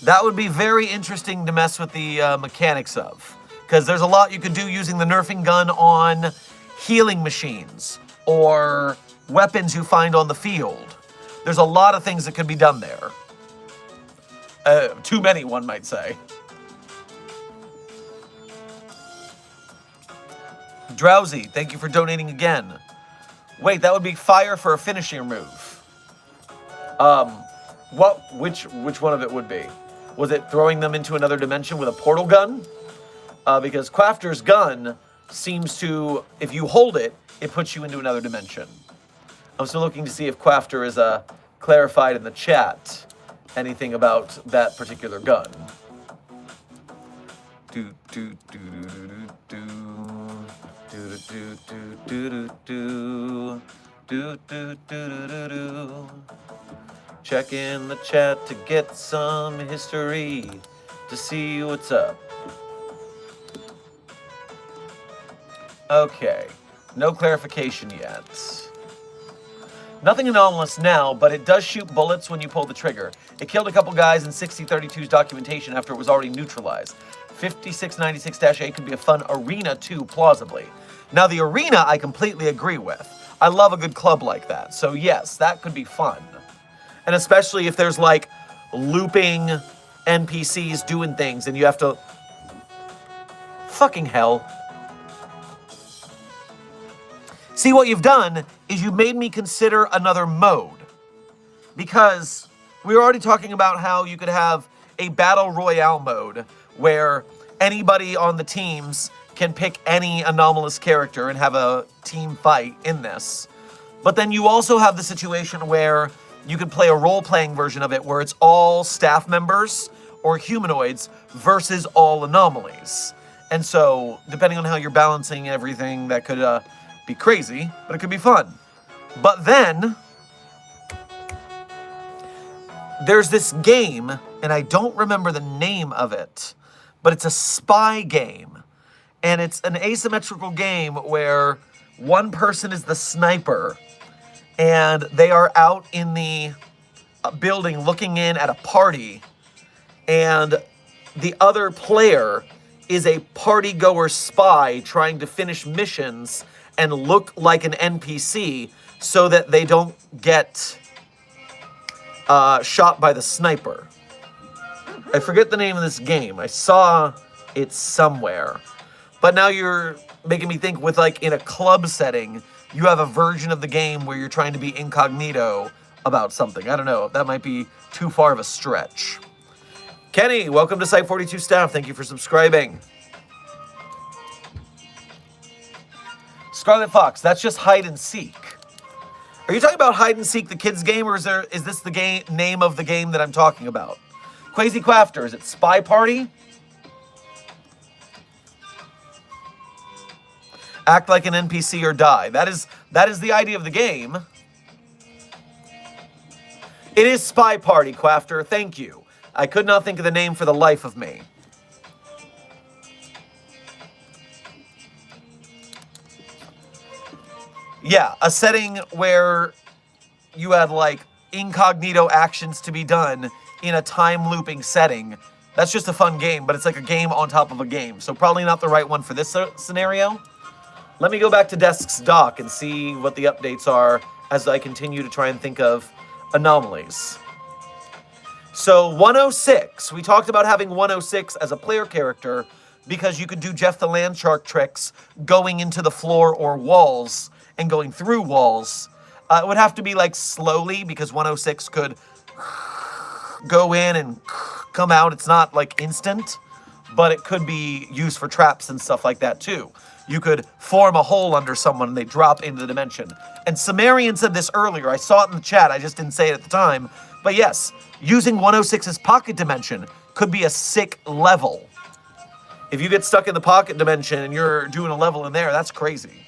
That would be very interesting to mess with the mechanics of. Because there's a lot you could do using the nerfing gun on healing machines or weapons you find on the field. There's a lot of things that could be done there. Too many, one might say. Drowsy, thank you for donating again. Wait, that would be fire for a finishing move. Which one of it would be? Was it throwing them into another dimension with a portal gun? Because Crafter's gun seems to, if you hold it, it puts you into another dimension. I'm still looking to see if Crafter is clarified in the chat anything about that particular gun. Check in the chat to get some history to see what's up. Okay, no clarification yet. Nothing anomalous now, but it does shoot bullets when you pull the trigger. It killed a couple guys in 6032's documentation after it was already neutralized. 5696-A could be a fun arena too, plausibly. Now the arena I completely agree with. I love a good club like that, so yes, that could be fun. And especially if there's like looping NPCs doing things and you have to Fucking hell. See, what you've done is you made me consider another mode. Because we were already talking about how you could have a battle royale mode where anybody on the teams can pick any anomalous character and have a team fight in this. But then you also have the situation where you could play a role-playing version of it where it's all staff members or humanoids versus all anomalies. And so, depending on how you're balancing everything, that could be crazy, but it could be fun. But then, there's this game, and I don't remember the name of it, but it's a spy game. And it's an asymmetrical game where one person is the sniper, and they are out in the building looking in at a party, and the other player is a party-goer spy trying to finish missions and look like an NPC so that they don't get shot by the sniper. I forget the name of this game. I saw it somewhere. But now you're making me think with, like, in a club setting, you have a version of the game where you're trying to be incognito about something. I don't know. That might be too far of a stretch. Kenny, welcome to Site 42 staff. Thank you for subscribing. Scarlet Fox, that's just hide and seek. Are you talking about hide and seek, the kids game, or is this the name of the game that I'm talking about? Quasi Quafter, is it Spy Party? Act like an NPC or die. That is the idea of the game. It is Spy Party, Quafter. Thank you. I could not think of the name for the life of me. Yeah, a setting where you had, like, incognito actions to be done in a time-looping setting. That's just a fun game, but it's like a game on top of a game. So probably not the right one for this scenario. Let me go back to Desk's doc and see what the updates are as I continue to try and think of anomalies. So 106, we talked about having 106 as a player character because you could do Jeff the Landshark tricks going into the floor or walls and going through walls. It would have to be, like, slowly because 106 could go in and come out. It's not, like, instant, but it could be used for traps and stuff like that too. You could form a hole under someone and they drop into the dimension. And Sumerian said this earlier. I saw it in the chat. I just didn't say it at the time. But yes, using 106's pocket dimension could be a sick level. If you get stuck in the pocket dimension and you're doing a level in there, that's crazy.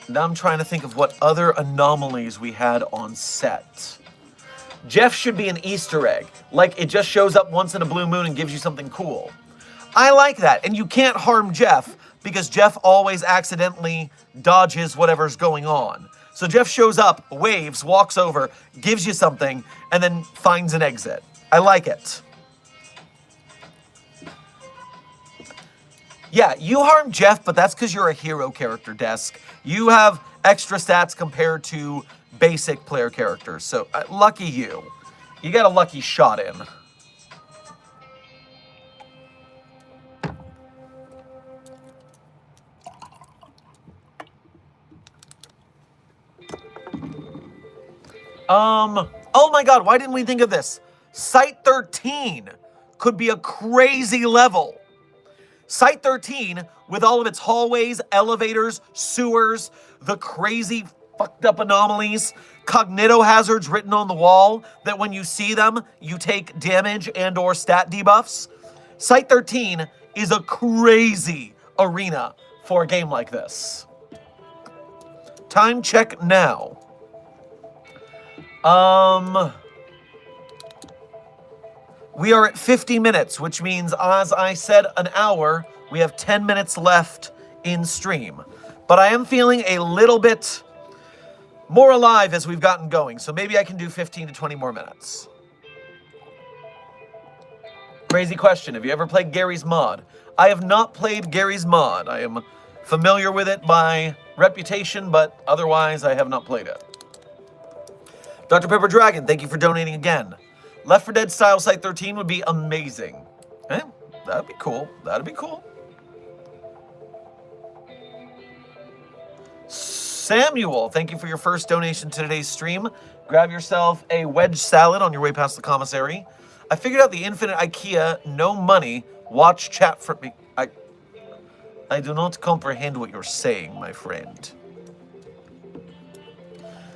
Now I'm trying to think of what other anomalies we had on set. Jeff should be an Easter egg. Like, it just shows up once in a blue moon and gives you something cool. I like that. And you can't harm Jeff because Jeff always accidentally dodges whatever's going on. So Jeff shows up, waves, walks over, gives you something, and then finds an exit. I like it. Yeah, you harm Jeff, but that's because you're a hero character, Desk. You have extra stats compared to basic player characters. So, lucky you. You got a lucky shot in. Oh my god, why didn't we think of this? Site 13 could be a crazy level. Site 13, with all of its hallways, elevators, sewers, the crazy fucked up anomalies, cognito hazards written on the wall that when you see them, you take damage and or stat debuffs. Site 13 is a crazy arena for a game like this. Time check now. We are at 50 minutes, which means, as I said, an hour. We have 10 minutes left in stream. But I am feeling a little bit more alive as we've gotten going, so maybe I can do 15 to 20 more minutes. Crazy question. Have you ever played Gary's Mod? I have not played Gary's Mod. I am familiar with it by reputation, but otherwise I have not played it. Dr. Pepper Dragon, thank you for donating again. Left 4 Dead style Site 13 would be amazing. Eh, that'd be cool. That'd be cool. Samuel, thank you for your first donation to today's stream. Grab yourself a wedge salad on your way past the commissary. I figured out the infinite IKEA, no money. Watch chat for me. I do not comprehend what you're saying, my friend.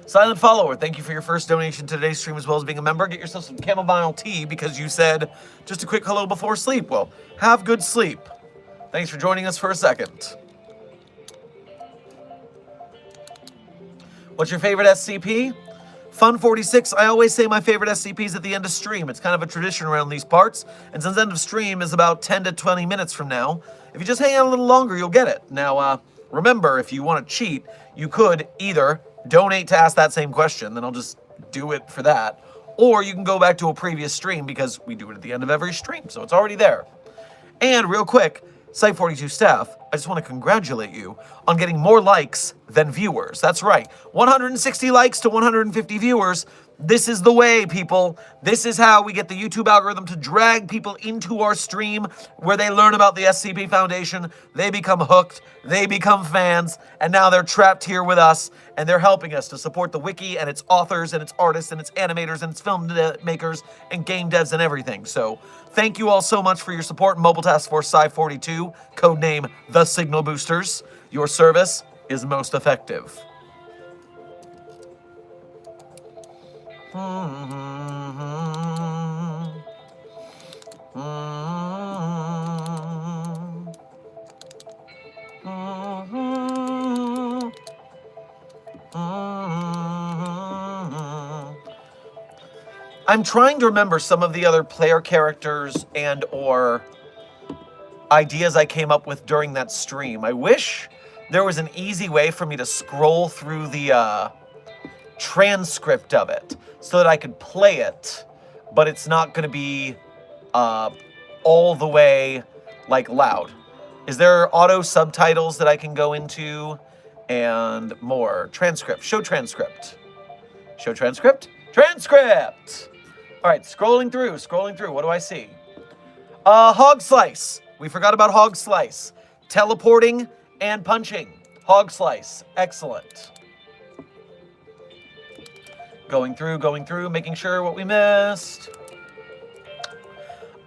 Silent Follower, thank you for your first donation to today's stream as well as being a member. Get yourself some chamomile tea because you said just a quick hello before sleep. Well, have good sleep. Thanks for joining us for a second. What's your favorite SCP? Fun 46. I always say my favorite SCPs at the end of stream. It's kind of a tradition around these parts. And since end of stream is about 10 to 20 minutes from now, if you just hang out a little longer, you'll get it. Now, remember, if you want to cheat, you could either donate to ask that same question, then I'll just do it for that. Or you can go back to a previous stream because we do it at the end of every stream, so it's already there. And real quick, Site 42 staff, I just want to congratulate you on getting more likes than viewers. That's right, 160 likes to 150 viewers. This is the way, people. This is how we get the YouTube algorithm to drag people into our stream where they learn about the SCP Foundation, they become hooked, they become fans, and now they're trapped here with us, and they're helping us to support the wiki and its authors and its artists and its animators and its film makers and game devs and everything. So thank you all so much for your support. Mobile Task Force Psi-42, codename The Signal Boosters. Your service is most effective. I'm trying to remember some of the other player characters and or ideas I came up with during that stream. I wish there was an easy way for me to scroll through the transcript of it so that I could play it, but it's not going to be all the way like loud. Is there auto subtitles that I can go into and more? Transcript. Show transcript. Show transcript. Transcript! All right, scrolling through. What do I see? Hog Slice. We forgot about Hog Slice. Teleporting and punching. Hog Slice. Excellent. Going through, making sure what we missed.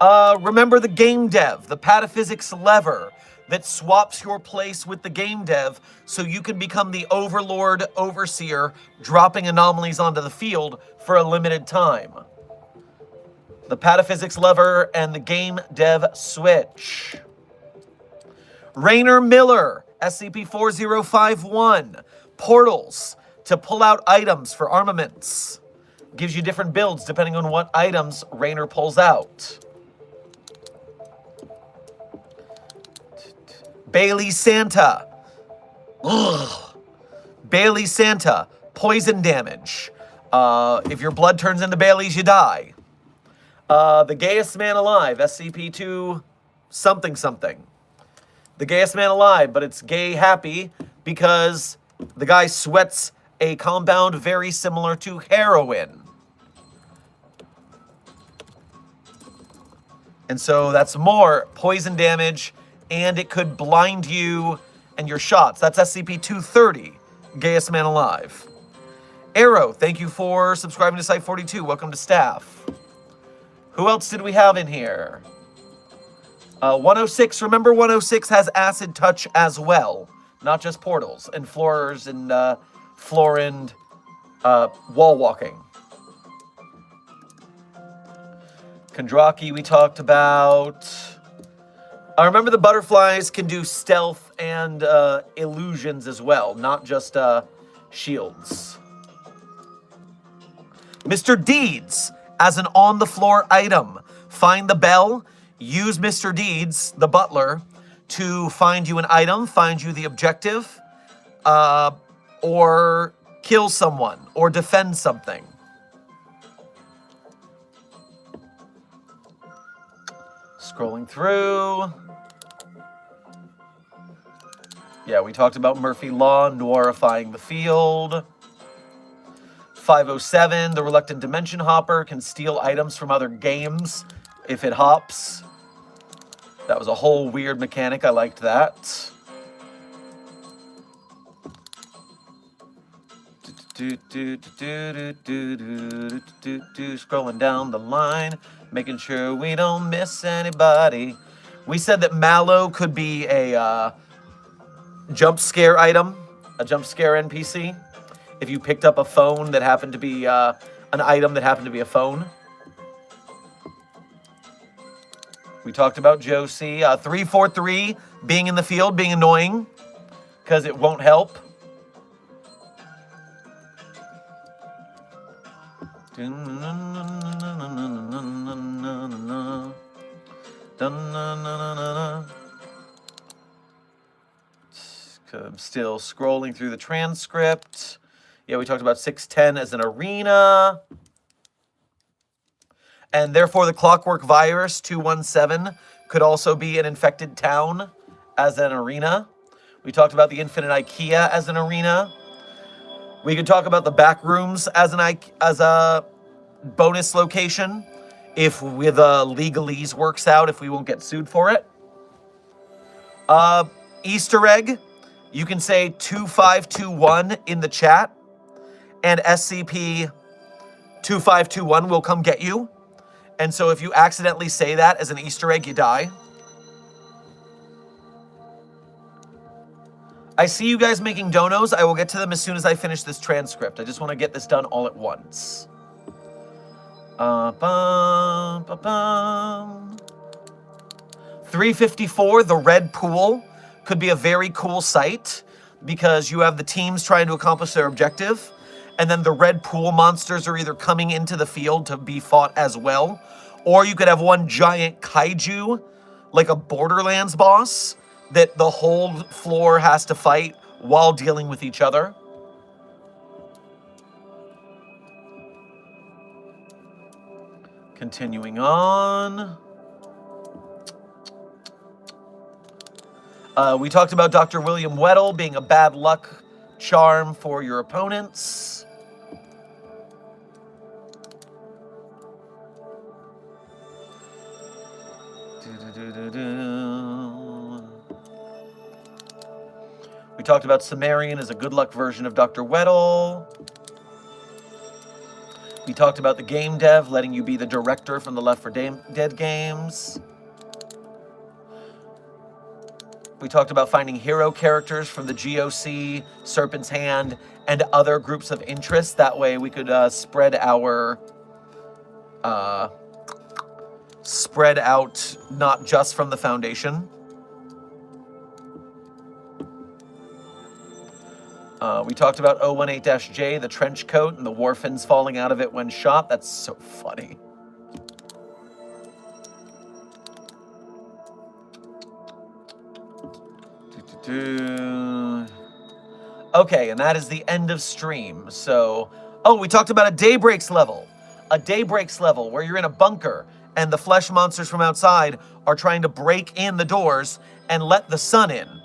Remember the game dev, the pataphysics lever that swaps your place with the game dev so you can become the overlord overseer, dropping anomalies onto the field for a limited time. The pataphysics lever and the game dev switch. Rainer Miller, SCP-4051, portals to pull out items for armaments. Gives you different builds depending on what items Rainer pulls out. Bailey Santa. Ugh. Bailey Santa. Poison damage. If your blood turns into Bailey's, you die. The gayest man alive. SCP-2 something something. The gayest man alive, but it's gay happy because the guy sweats a compound very similar to heroin. And so that's more poison damage, and it could blind you and your shots. That's SCP-230, gayest man alive. Arrow, thank you for subscribing to Site-42. Welcome to staff. Who else did we have in here? 106, remember 106 has acid touch as well, not just portals, and floors and floor and wall walking. Kondraki we talked about. I remember the butterflies can do stealth and illusions as well, not just shields. Mr. Deeds as an on-the-floor item. Find the bell, use Mr. Deeds, the butler, to find you an item, find you the objective, or kill someone, or defend something. Scrolling through. Yeah, we talked about Murphy Law, noirifying the field. 507, the Reluctant Dimension Hopper can steal items from other games if it hops. That was a whole weird mechanic. I liked that. Scrolling down the line, making sure we don't miss anybody. We said that Mallow could be a jump scare item, a jump scare NPC. If you picked up a phone that happened to be an item that happened to be a phone. We talked about Josie. 343 being in the field, being annoying, because it won't help. I'm still scrolling through the transcript. Yeah, we talked about 610 as an arena. And therefore, the Clockwork Virus 217 could also be an infected town as an arena. We talked about the Infinite IKEA as an arena. We could talk about the back rooms as a bonus location if with legalese works out, if we won't get sued for it. Easter egg, you can say 2521 in the chat, and SCP 2521 will come get you. And so if you accidentally say that as an Easter egg, you die. I see you guys making donos. I will get to them as soon as I finish this transcript. I just want to get this done all at once. 354, the Red Pool, could be a very cool site because you have the teams trying to accomplish their objective, and then the Red Pool monsters are either coming into the field to be fought as well, or you could have one giant kaiju, like a Borderlands boss, that the whole floor has to fight while dealing with each other. Continuing on. We talked about Dr. William Weddle being a bad luck charm for your opponents. We talked about Sumerian as a good luck version of Dr. Weddle. We talked about the game dev letting you be the director from the Left 4 Dead games. We talked about finding hero characters from the GOC, Serpent's Hand, and other groups of interest. That way we could spread out not just from the Foundation. We talked about 018-J, the trench coat, and the Warfins falling out of it when shot. That's so funny. Okay, and that is the end of stream. So, we talked about a Daybreaks level. A Daybreaks level where you're in a bunker and the flesh monsters from outside are trying to break in the doors and let the sun in, /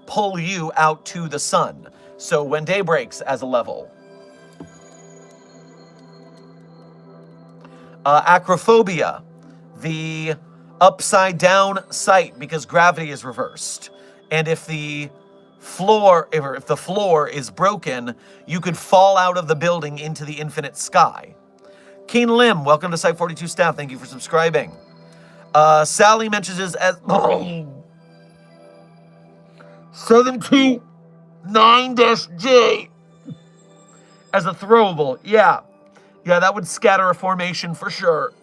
pull you out to the sun. So when day breaks as a level. Acrophobia, the upside down sight because gravity is reversed. And if the floor is broken, you could fall out of the building into the infinite sky. Keen Lim, welcome to Site 42 staff. Thank you for subscribing. Sally mentions this as 729-J as a throwable. Yeah, that would scatter a formation for sure.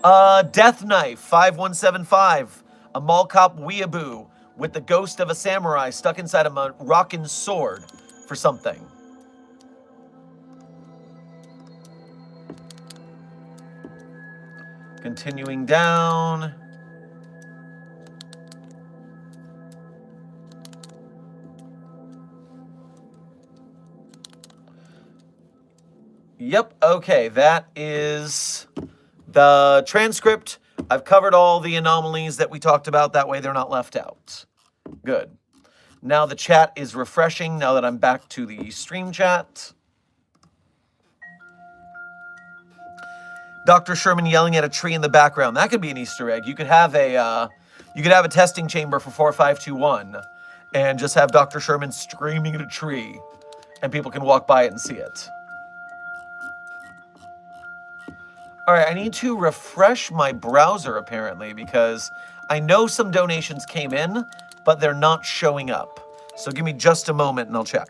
Death Knife 5175, a mall cop weeaboo with the ghost of a samurai stuck inside a rockin' sword for something. Continuing down. Yep, okay, that is The transcript, I've covered all the anomalies that we talked about. That way they're not left out. Good. Now the chat is refreshing now that I'm back to the stream chat. Dr. Sherman yelling at a tree in the background. That could be an Easter egg. You could have a testing chamber for 4521 and just have Dr. Sherman screaming at a tree and people can walk by it and see it. All right, I need to refresh my browser apparently because I know some donations came in, but they're not showing up. So give me just a moment and I'll check.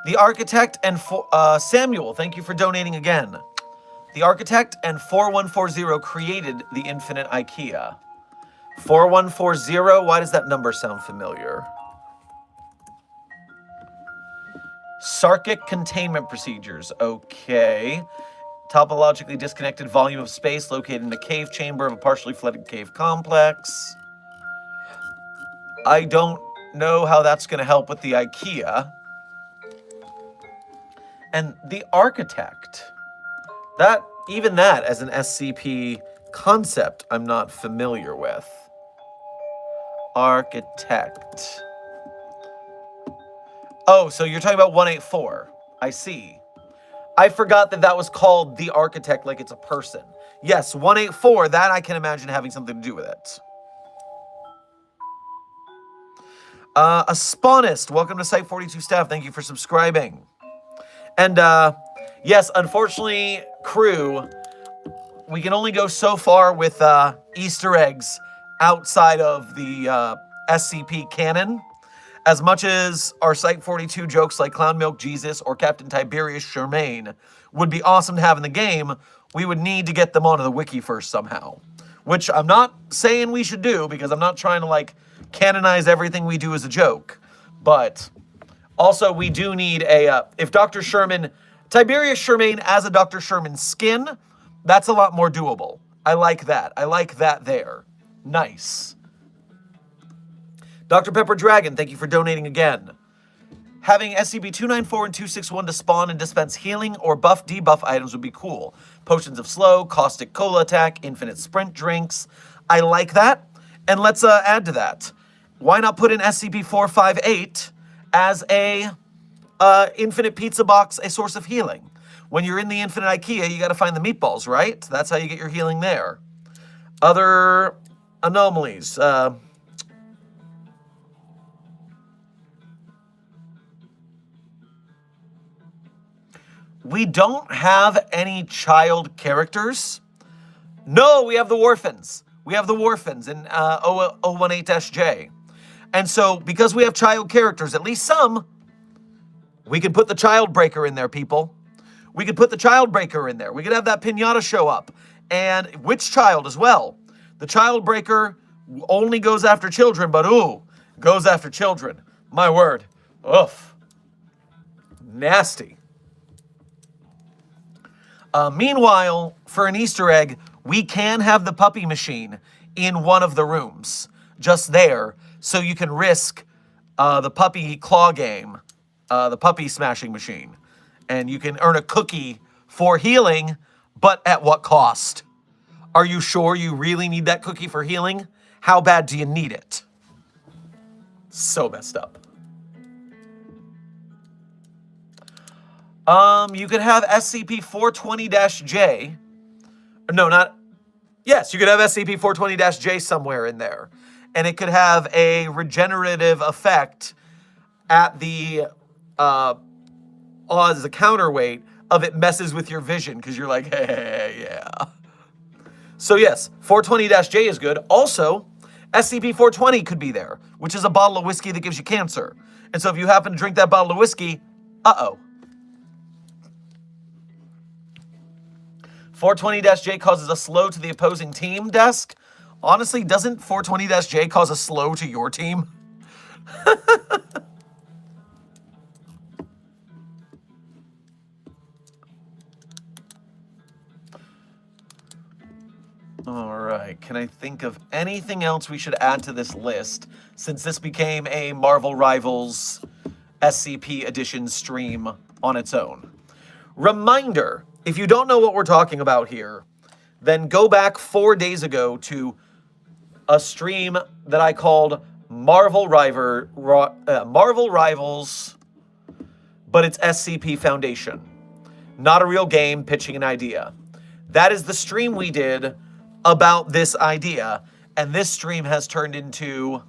The Architect and Samuel, thank you for donating again. The Architect and 4140 created the Infinite IKEA. 4140, why does that number sound familiar? Sarkic containment procedures, okay. Topologically disconnected volume of space located in a cave chamber of a partially flooded cave complex. I don't know how that's going to help with the IKEA. And the Architect, even that as an SCP concept, I'm not familiar with. Architect. Oh, so you're talking about 184. I see. I forgot that was called the Architect, like it's a person. Yes, 184, that I can imagine having something to do with it. A Spawnist, welcome to Site 42 staff. Thank you for subscribing. And yes, unfortunately, crew, we can only go so far with Easter eggs outside of the SCP canon. As much as our Site 42 jokes like Clown Milk Jesus or Captain Tiberius Sherman would be awesome to have in the game, we would need to get them onto the wiki first somehow. Which I'm not saying we should do, because I'm not trying to, like, canonize everything we do as a joke. But also, we do need if Dr. Sherman, Tiberius Sherman as a Dr. Sherman skin, that's a lot more doable. I like that. I like that there. Nice. Dr. Pepper Dragon, thank you for donating again. Having SCP-294 and 261 to spawn and dispense healing or buff-debuff items would be cool. Potions of slow, caustic cola attack, infinite sprint drinks. I like that. And let's add to that. Why not put in SCP-458 as a infinite pizza box, a source of healing? When you're in the infinite IKEA, you gotta find the meatballs, right? That's how you get your healing there. Other anomalies. We don't have any child characters. No, we have the Warfins. We have the Warfins in 018-J. And so, because we have child characters, at least some, we could put the Child Breaker in there, people. We could put the Child Breaker in there. We could have that pinata show up. And Witch Child as well. The Child Breaker only goes after children, but ooh, goes after children. My word. Oof. Nasty. Meanwhile, for an Easter egg, we can have the puppy machine in one of the rooms, just there, so you can risk the puppy claw game, the puppy smashing machine, and you can earn a cookie for healing, but at what cost? Are you sure you really need that cookie for healing? How bad do you need it? So messed up. You could have SCP-420-J. No, not... Yes, you could have SCP-420-J somewhere in there. And it could have a regenerative effect at the... as a counterweight of it messes with your vision, because you're like, hey, yeah. So yes, 420-J is good. Also, SCP-420 could be there, which is a bottle of whiskey that gives you cancer. And so if you happen to drink that bottle of whiskey, uh-oh. 420-J causes a slow to the opposing team desk. Honestly, doesn't 420-J cause a slow to your team? All right, can I think of anything else we should add to this list since this became a Marvel Rivals SCP edition stream on its own? Reminder, if you don't know what we're talking about here, then go back 4 days ago to a stream that I called Marvel Rivals, but it's SCP Foundation. Not a real game, pitching an idea. That is the stream we did about this idea, and this stream has turned into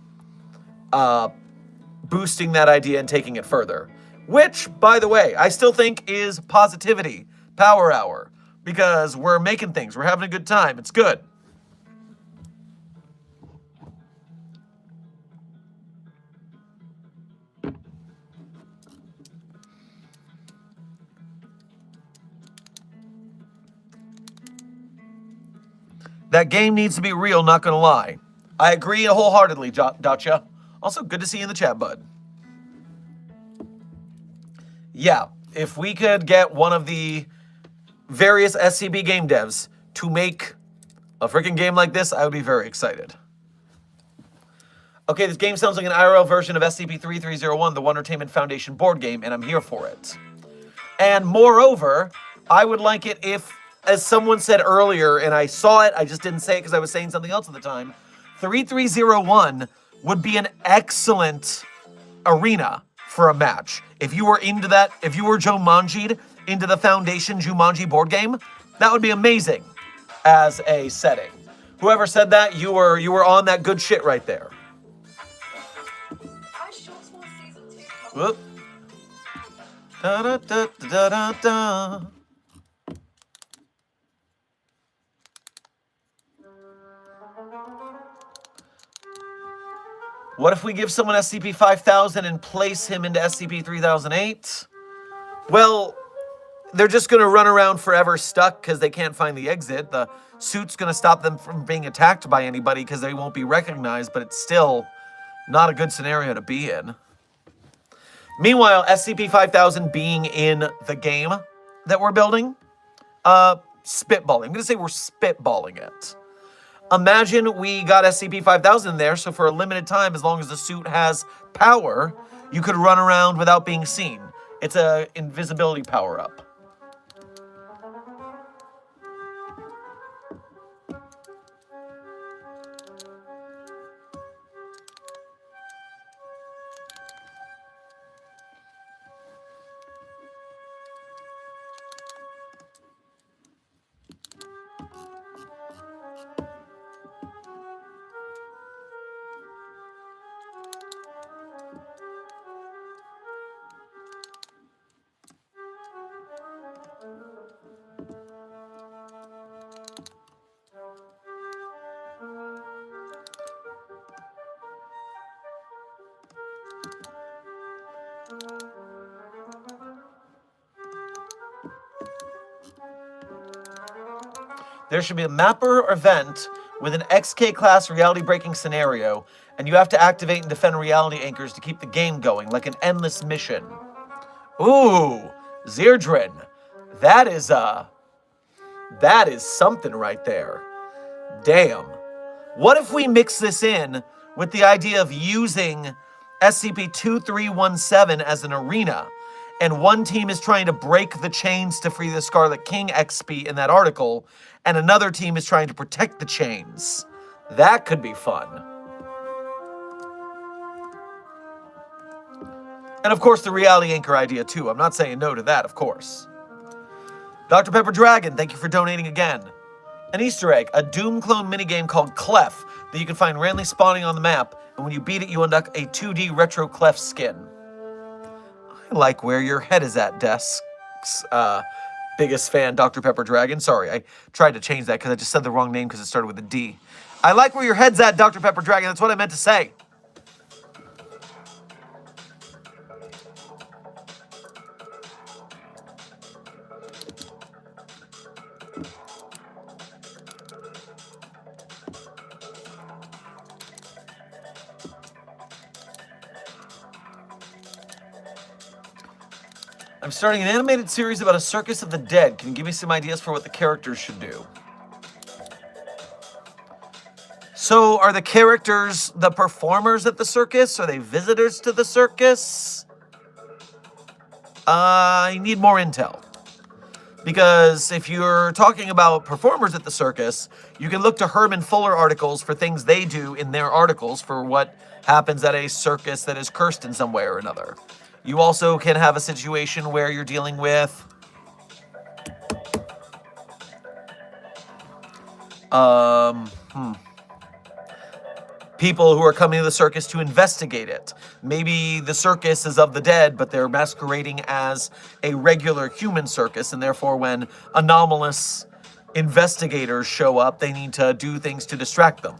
boosting that idea and taking it further. Which, by the way, I still think is positivity, power hour, because we're making things, we're having a good time, it's good. That game needs to be real, not gonna lie. I agree wholeheartedly, Dacha. Also, good to see you in the chat, bud. Yeah, if we could get one of the various SCP game devs to make a freaking game like this, I would be very excited. Okay, this game sounds like an IRL version of SCP-3301, the Wondertainment Foundation board game, and I'm here for it. And moreover, I would like it if, as someone said earlier, and I saw it, I just didn't say it because I was saying something else at the time, 3301 would be an excellent arena for a match. If you were into that, if you were Jumanji'd into the Foundation Jumanji board game, that would be amazing as a setting. Whoever said that, you were on that good shit right there. Whoop. Da da da da da da. What if we give someone SCP-5000 and place him into SCP-3008? Well, they're just going to run around forever stuck because they can't find the exit. The suit's going to stop them from being attacked by anybody because they won't be recognized, but it's still not a good scenario to be in. Meanwhile, SCP-5000 being in the game that we're building, spitballing. I'm going to say we're spitballing it. Imagine we got SCP-5000 there, so for a limited time, as long as the suit has power, you could run around without being seen. It's an invisibility power-up. There should be a mapper or event with an XK-class reality-breaking scenario, and you have to activate and defend reality anchors to keep the game going, like an endless mission. Ooh, Zerdrin. That is something right there. Damn. What if we mix this in with the idea of using SCP-2317 as an arena, and one team is trying to break the chains to free the Scarlet King XP in that article, and another team is trying to protect the chains? That could be fun. And of course, the reality anchor idea too. I'm not saying no to that, of course. Dr. Pepper Dragon, thank you for donating again. An Easter egg, a Doom clone minigame called Clef that you can find randomly spawning on the map, and when you beat it, you unlock a 2D retro Clef skin. I like where your head is at, Desk's biggest fan, Dr. Pepper Dragon. Sorry, I tried to change that because I just said the wrong name because it started with a D. I like where your head's at, Dr. Pepper Dragon. That's what I meant to say. I'm starting an animated series about a circus of the dead. Can you give me some ideas for what the characters should do? So, are the characters the performers at the circus? Are they visitors to the circus? I need more intel. Because if you're talking about performers at the circus, you can look to Herman Fuller articles for things they do in their articles for what happens at a circus that is cursed in some way or another. You also can have a situation where you're dealing with people who are coming to the circus to investigate it. Maybe the circus is of the dead, but they're masquerading as a regular human circus, and therefore when anomalous investigators show up, they need to do things to distract them.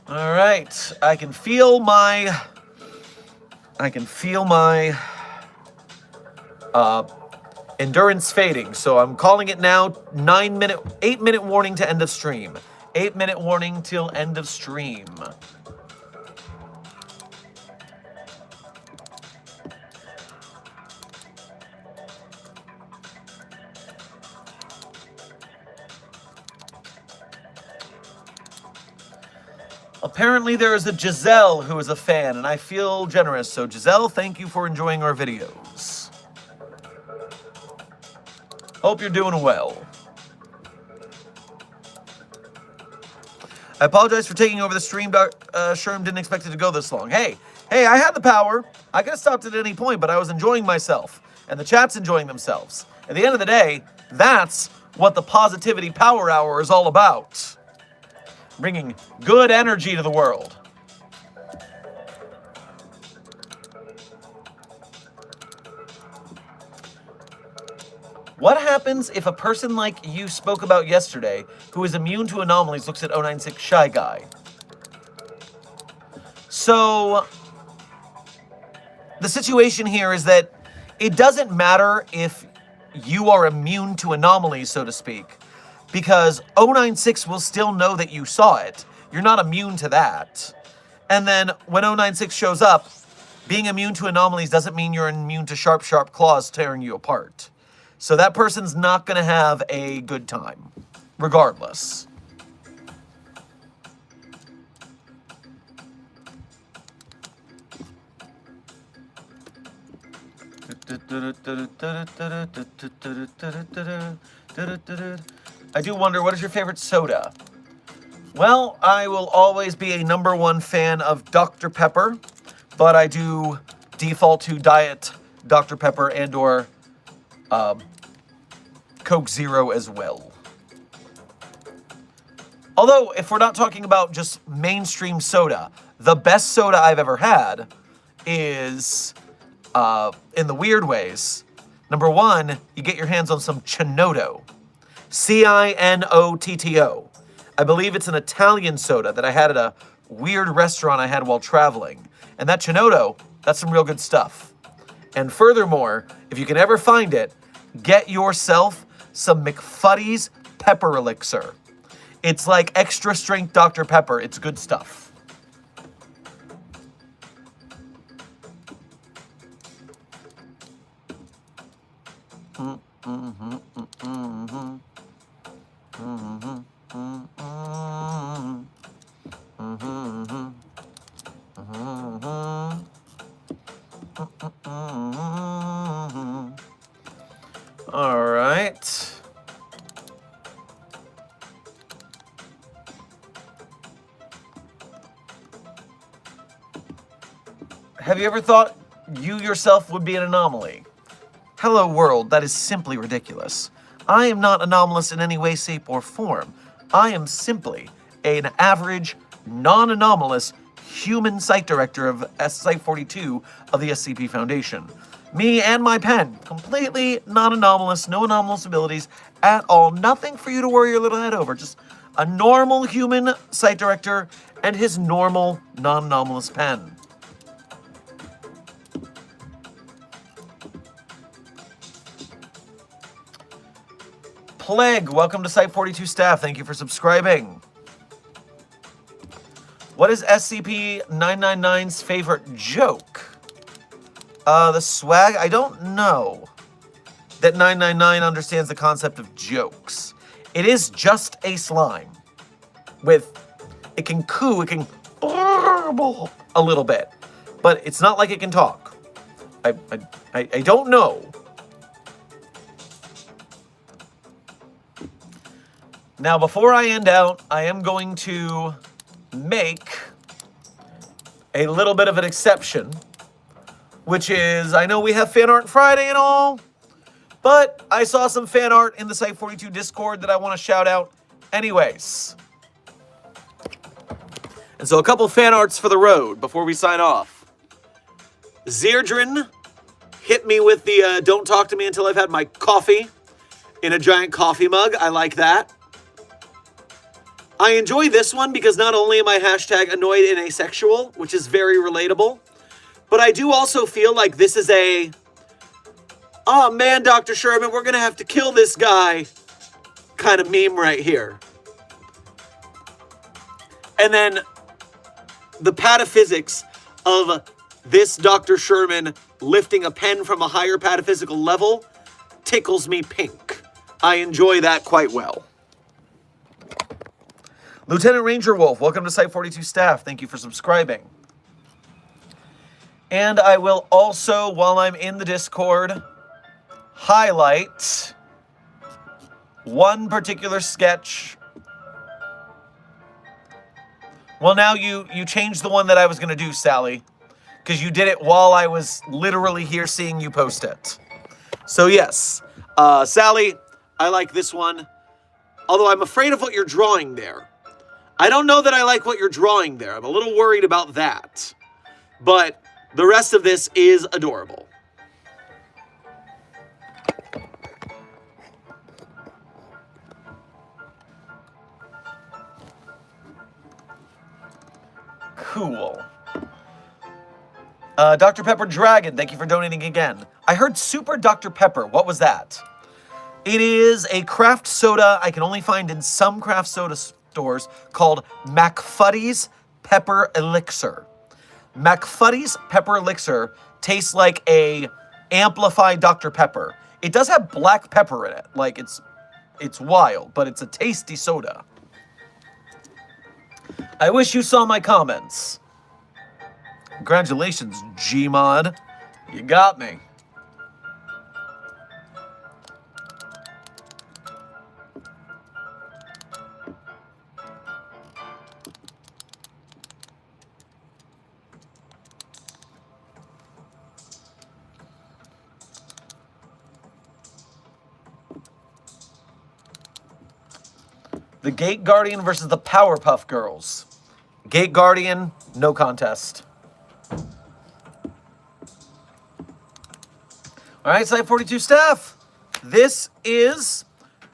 All right, I can feel my endurance fading, so I'm calling it now. 8-minute warning to end of stream. 8-minute warning till end of stream. Apparently there is a Giselle who is a fan, and I feel generous. So Giselle, thank you for enjoying our videos. Hope you're doing well. I apologize for taking over the stream. Sherman didn't expect it to go this long. Hey, I had the power. I could have stopped at any point, but I was enjoying myself. And the chat's enjoying themselves. At the end of the day, that's what the Positivity Power Hour is all about. Bringing good energy to the world. What happens if a person like you spoke about yesterday, who is immune to anomalies, looks at 096 Shy Guy? So, the situation here is that it doesn't matter if you are immune to anomalies, so to speak, because 096 will still know that you saw it. You're not immune to that. And then when 096 shows up, being immune to anomalies doesn't mean you're immune to sharp, sharp claws tearing you apart. So that person's not going to have a good time, regardless. I do wonder, what is your favorite soda? Well, I will always be a #1 fan of Dr. Pepper, but I do default to Diet Dr. Pepper and or Coke Zero as well. Although, if we're not talking about just mainstream soda, the best soda I've ever had is, in the weird ways, #1, you get your hands on some Cinotto. Cinotto. I believe it's an Italian soda that I had at a weird restaurant I had while traveling. And that Cinotto, that's some real good stuff. And furthermore, if you can ever find it, get yourself some McFuddy's Pepper Elixir. It's like extra strength Dr. Pepper. It's good stuff. All right. Have you ever thought you yourself would be an anomaly? Hello world, that is simply ridiculous. I am not anomalous in any way, shape, or form. I am simply an average, non-anomalous human site director of Site 42 of the SCP Foundation. Me and my pen, completely non-anomalous, no anomalous abilities at all. Nothing for you to worry your little head over. Just a normal human site director and his normal non-anomalous pen. Plague, welcome to Site 42 staff. Thank you for subscribing. What is SCP-999's favorite joke? The swag? I don't know that 999 understands the concept of jokes. It is just a slime. It can coo, it can a little bit. But it's not like it can talk. I don't know. Now, before I end out, I am going to make a little bit of an exception, which is, I know we have Fan Art Friday and all, but I saw some fan art in the Site42 Discord that I want to shout out anyways. And so a couple fan arts for the road before we sign off. Zerdrin hit me with the don't talk to me until I've had my coffee in a giant coffee mug. I like that. I enjoy this one because not only am I hashtag annoyed and asexual, which is very relatable, but I do also feel like this is a, oh man, Dr. Sherman, we're going to have to kill this guy kind of meme right here. And then the pataphysics of this Dr. Sherman lifting a pen from a higher pataphysical level tickles me pink. I enjoy that quite well. Lieutenant Ranger Wolf, welcome to Site42 staff. Thank you for subscribing. And I will also, while I'm in the Discord, highlight one particular sketch. Well, now you changed the one that I was going to do, Sally, because you did it while I was literally here seeing you post it. So yes, Sally, I like this one, although I'm afraid of what you're drawing there. I don't know that I like what you're drawing there. I'm a little worried about that. But the rest of this is adorable. Cool. Dr. Pepper Dragon, thank you for donating again. I heard Super Dr. Pepper. What was that? It is a craft soda I can only find in some craft soda stores called McFuddy's Pepper Elixir. McFuddy's Pepper Elixir tastes like a amplified Dr. Pepper. It does have black pepper in it. Like, it's wild, but it's a tasty soda. I wish you saw my comments. Congratulations, Gmod. You got me. The Gate Guardian versus the Powerpuff Girls. Gate Guardian, no contest. All right, Site42 staff. This is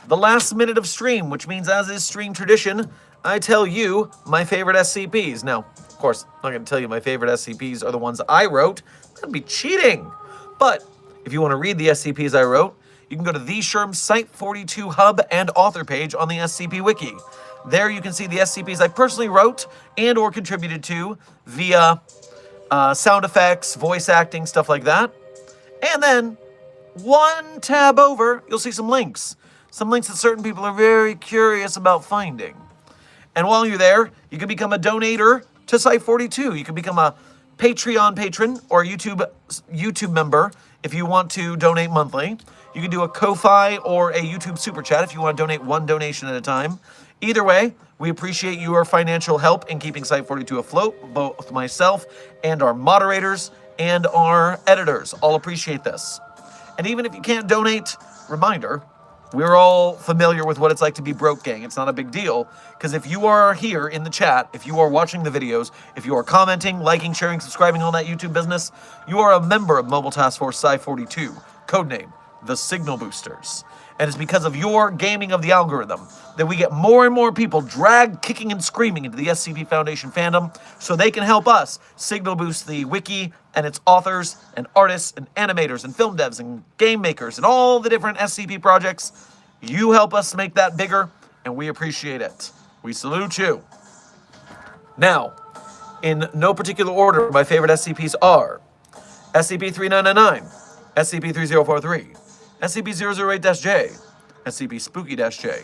the last minute of stream, which means, as is stream tradition, I tell you my favorite SCPs. Now, of course, I'm not going to tell you my favorite SCPs are the ones I wrote. That'd be cheating. But if you want to read the SCPs I wrote, you can go to the Sherm Site42 hub and author page on the SCP Wiki. There you can see the SCPs I personally wrote and or contributed to via sound effects, voice acting, stuff like that. And then one tab over, you'll see some links. Some links that certain people are very curious about finding. And while you're there, you can become a donator to Site42. You can become a Patreon patron or YouTube member if you want to donate monthly. You can do a Ko-Fi or a YouTube Super Chat if you want to donate one donation at a time. Either way, we appreciate your financial help in keeping Site42 afloat. Both myself and our moderators and our editors all appreciate this. And even if you can't donate, reminder, we're all familiar with what it's like to be broke, gang. It's not a big deal, because if you are here in the chat, if you are watching the videos, if you are commenting, liking, sharing, subscribing, all that YouTube business, you are a member of Mobile Task Force Sci-42, codename the Signal Boosters. And it's because of your gaming of the algorithm that we get more and more people dragged, kicking, and screaming into the SCP Foundation fandom so they can help us signal boost the wiki and its authors and artists and animators and film devs and game makers and all the different SCP projects. You help us make that bigger, and we appreciate it. We salute you. Now, In no particular order, my favorite SCPs are SCP-3999, SCP-3043, SCP-008-J, SCP-Spooky-J,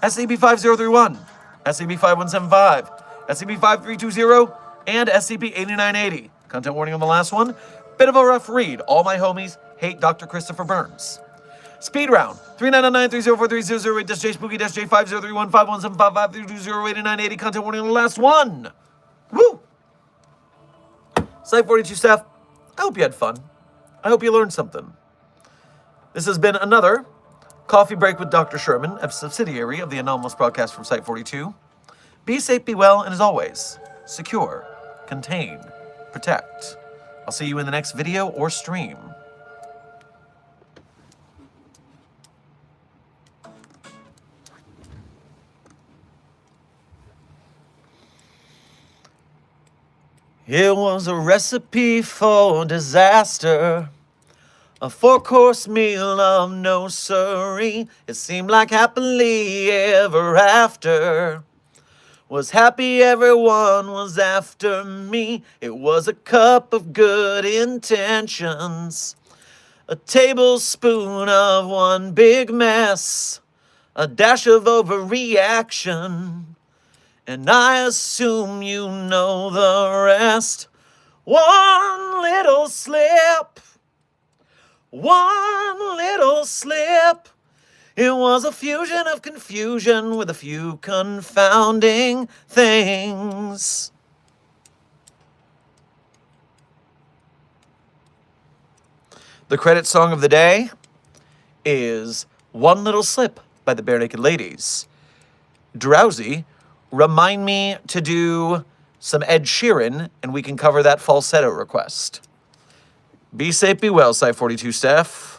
SCP-5031, SCP-5175, SCP-5320, and SCP-8980. Content warning on the last one. Bit of a rough read. All my homies hate Dr. Christopher Burns. Speed round. 3999-3043-008-J, Spooky-J, 5031, 5175, 5320, 8980. Content warning on the last one. Woo! Site 42 staff, I hope you had fun. I hope you learned something. This has been another Coffee Break with Dr. Sherman, a subsidiary of the Anomalous broadcast from Site 42. Be safe, be well, and as always, secure, contain, protect. I'll see you in the next video or stream. It was a recipe for disaster. A four-course meal of no siree. It seemed like happily ever after. Was happy everyone was after me. It was a cup of good intentions. A tablespoon of one big mess. A dash of overreaction. And I assume you know the rest. One little slip. One little slip. It was a fusion of confusion with a few confounding things. The credit song of the day is One Little Slip by the Bare Naked Ladies. Drowsy, remind me to do some Ed Sheeran, and we can cover that falsetto request. Be safe, be well, Site 42 staff.